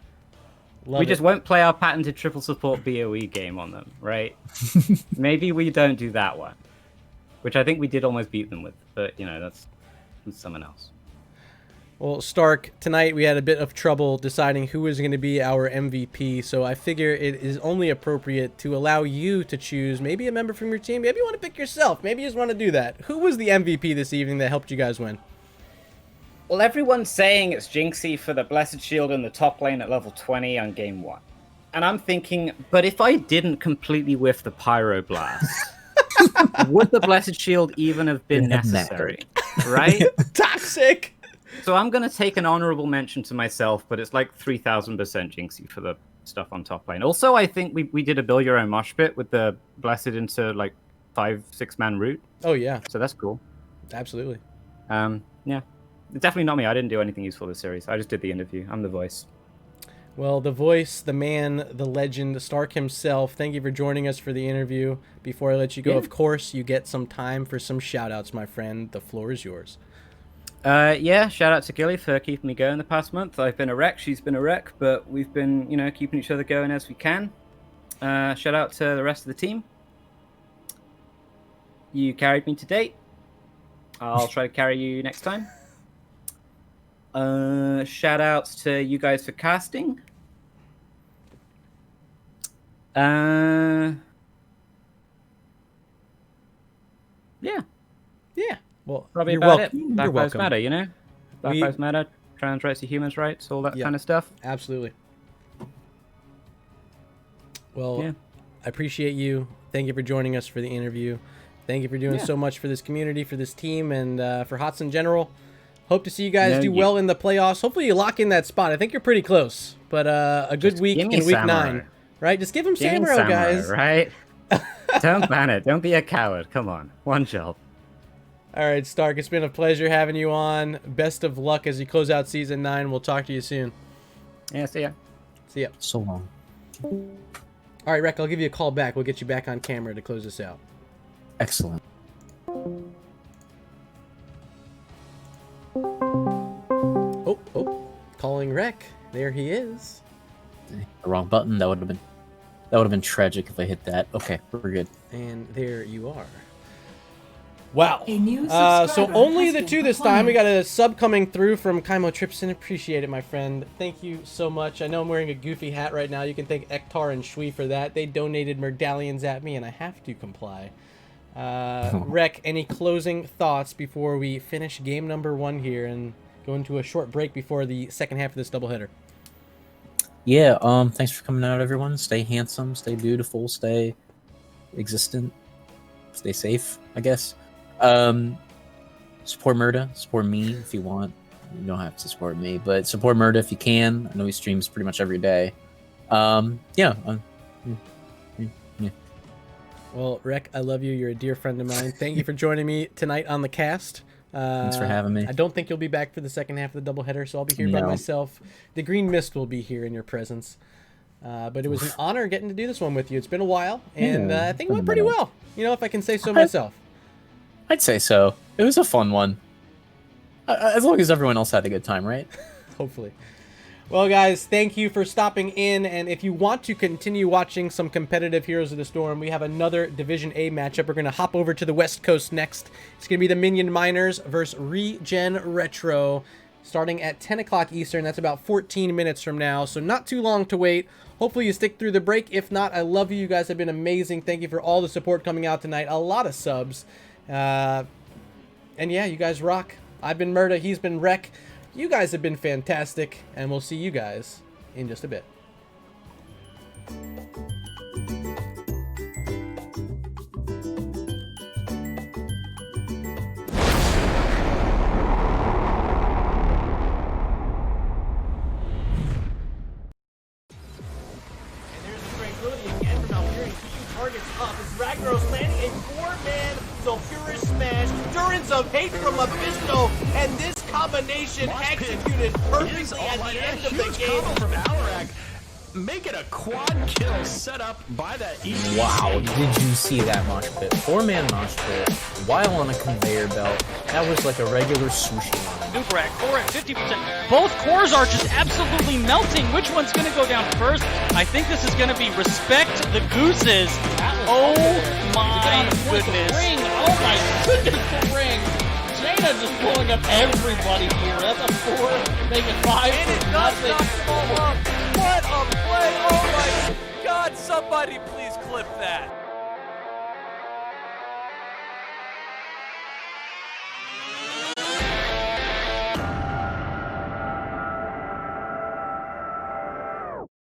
H: We just won't play our patented triple support BOE game on them, right? Maybe we don't do that one, which I think we did almost beat them with, but you know, that's someone else.
F: Well, Stark, tonight we had a bit of trouble deciding who was going to be our MVP, so I figure it is only appropriate to allow you to choose maybe a member from your team. Maybe you want to pick yourself. Maybe you just want to do that. Who was the MVP this evening that helped you guys win?
H: Well, everyone's saying it's Jinxie for the Blessed Shield in the top lane at level 20 on game 1. And I'm thinking, but if I didn't completely whiff the Pyro Blast, would the Blessed Shield even have been necessary? Right?
F: Toxic!
H: So I'm going to take an honorable mention to myself, but it's like 3,000% Jinxie for the stuff on top lane. Also, I think we did a build your own mosh pit with the Blessed into like 5-6 man route.
F: Oh, yeah.
H: So that's cool.
F: Absolutely.
H: Yeah. Definitely not me. I didn't do anything useful this series. I just did the interview. I'm the voice.
F: Well, the voice, the man, the legend, Stark himself, thank you for joining us for the interview. Before I let you go, of course, you get some time for some shout-outs, my friend. The floor is yours.
H: Yeah, shout out to Gilly for keeping me going the past month. I've been a wreck, she's been a wreck, but we've been, you know, keeping each other going as we can. Shout out to the rest of the team. You carried me to date. I'll try to carry you next time. Shout outs to you guys for casting. Yeah.
F: Well,
H: Probably
F: you're
H: about
F: welcome.
H: it. Black
F: You're
H: Lives
F: welcome.
H: Matter, you know? Black
F: We-
H: Lives Matter, trans rights, human rights, all that
F: Yeah.
H: kind of stuff.
F: Absolutely. Well,
H: Yeah.
F: I appreciate you. Thank you for joining us for the interview. Thank you for doing
H: Yeah.
F: so much for this community, for this team, and for HOTS in general. Hope to see you guys
H: Yeah,
F: do well in the playoffs. Hopefully you lock in that spot. I think you're pretty close. But a good week
H: give me
F: in week
H: Samurai.
F: 9. Right? Just give him
H: Give me
F: Samurai, guys.
H: right? Don't ban it. Don't be a coward. Come on. One job.
F: All right, Stark, it's been a pleasure having you on. Best of luck as you close out Season 9. We'll talk to you soon.
H: Yeah, see ya.
F: See ya.
C: So long.
F: All right, Rek, I'll give you a call back. We'll get you back on camera to close this out.
C: Excellent.
F: Oh, calling Rek. There he is.
C: The wrong button. That would have been tragic if I hit that. Okay, we're good.
F: And there you are. Wow.
I: A new
F: So
I: subscriber
F: only
I: has
F: the
I: been
F: 2 this time. We
I: acquired.
F: got a sub coming through from Kaimo Tripson. Appreciate it, my friend. Thank you so much. I know I'm wearing a goofy hat right now. You can thank Ektar and Shui for that. They donated medallions at me, and I have to comply. Rek, any closing thoughts before we finish game number 1 here and go into a short break before the second half of this doubleheader?
C: Yeah, thanks for coming out, everyone. Stay handsome, stay beautiful, stay existent, stay safe, I guess. Support Murda, support me if you want. You don't have to support me, but support Murda if you can. I know he streams pretty much every day. Yeah.
F: Well, Rek, I love you. You're a dear friend of mine. Thank you for joining me tonight on the cast.
C: Thanks for having me.
F: I don't think you'll be back for the second half of the doubleheader, so I'll be here by
C: No.
F: myself. The Green Mist will be here in your presence. But it was an honor getting to do this one with you. It's been a while, and
C: Yeah,
F: I think it went
C: been a
F: pretty
C: minute.
F: well. You know, if I can say so myself.
C: I'd say so. It was a fun one. As long as everyone else had a good time, right?
F: Hopefully. Well, guys, thank you for stopping in. And if you want to continue watching some competitive Heroes of the Storm, we have another Division A matchup. We're going to hop over to the West Coast next. It's going to be the Minion Miners versus Regen Retro, starting at 10 o'clock Eastern. That's about 14 minutes from now, so not too long to wait. Hopefully you stick through the break. If not, I love you. You guys have been amazing. Thank you for all the support coming out tonight. A lot of subs. And yeah, you guys rock. I've been Murda. He's been Rek. You guys have been fantastic, and we'll see you guys in just a bit.
A: And there's the tranquility again from Alperian, keeping targets up as Ragnaros landing a 4-man Sulfurous Smash. Durance of Hate from Mephisto, and this combination executed perfectly at the end of the
B: Huge
A: game.
B: combo from Alarak. Make it a quad kill set up by that East.
C: Wow, did you see that mosh pit? 4-man mosh pit while on a conveyor belt. That was like a regular sushi line.
D: Nubrag, 4 at 50%. Both cores are just absolutely melting. Which one's going to go down first? I think this is going to be Respect the Gooses. Oh my goodness.
J: Ring. Oh my goodness, the ring. Jaina just pulling up everybody here. That's a 4, make it 5
A: And it
J: for
A: does
J: nothing.
A: not fall up. What a play. Oh my God, somebody please clip that.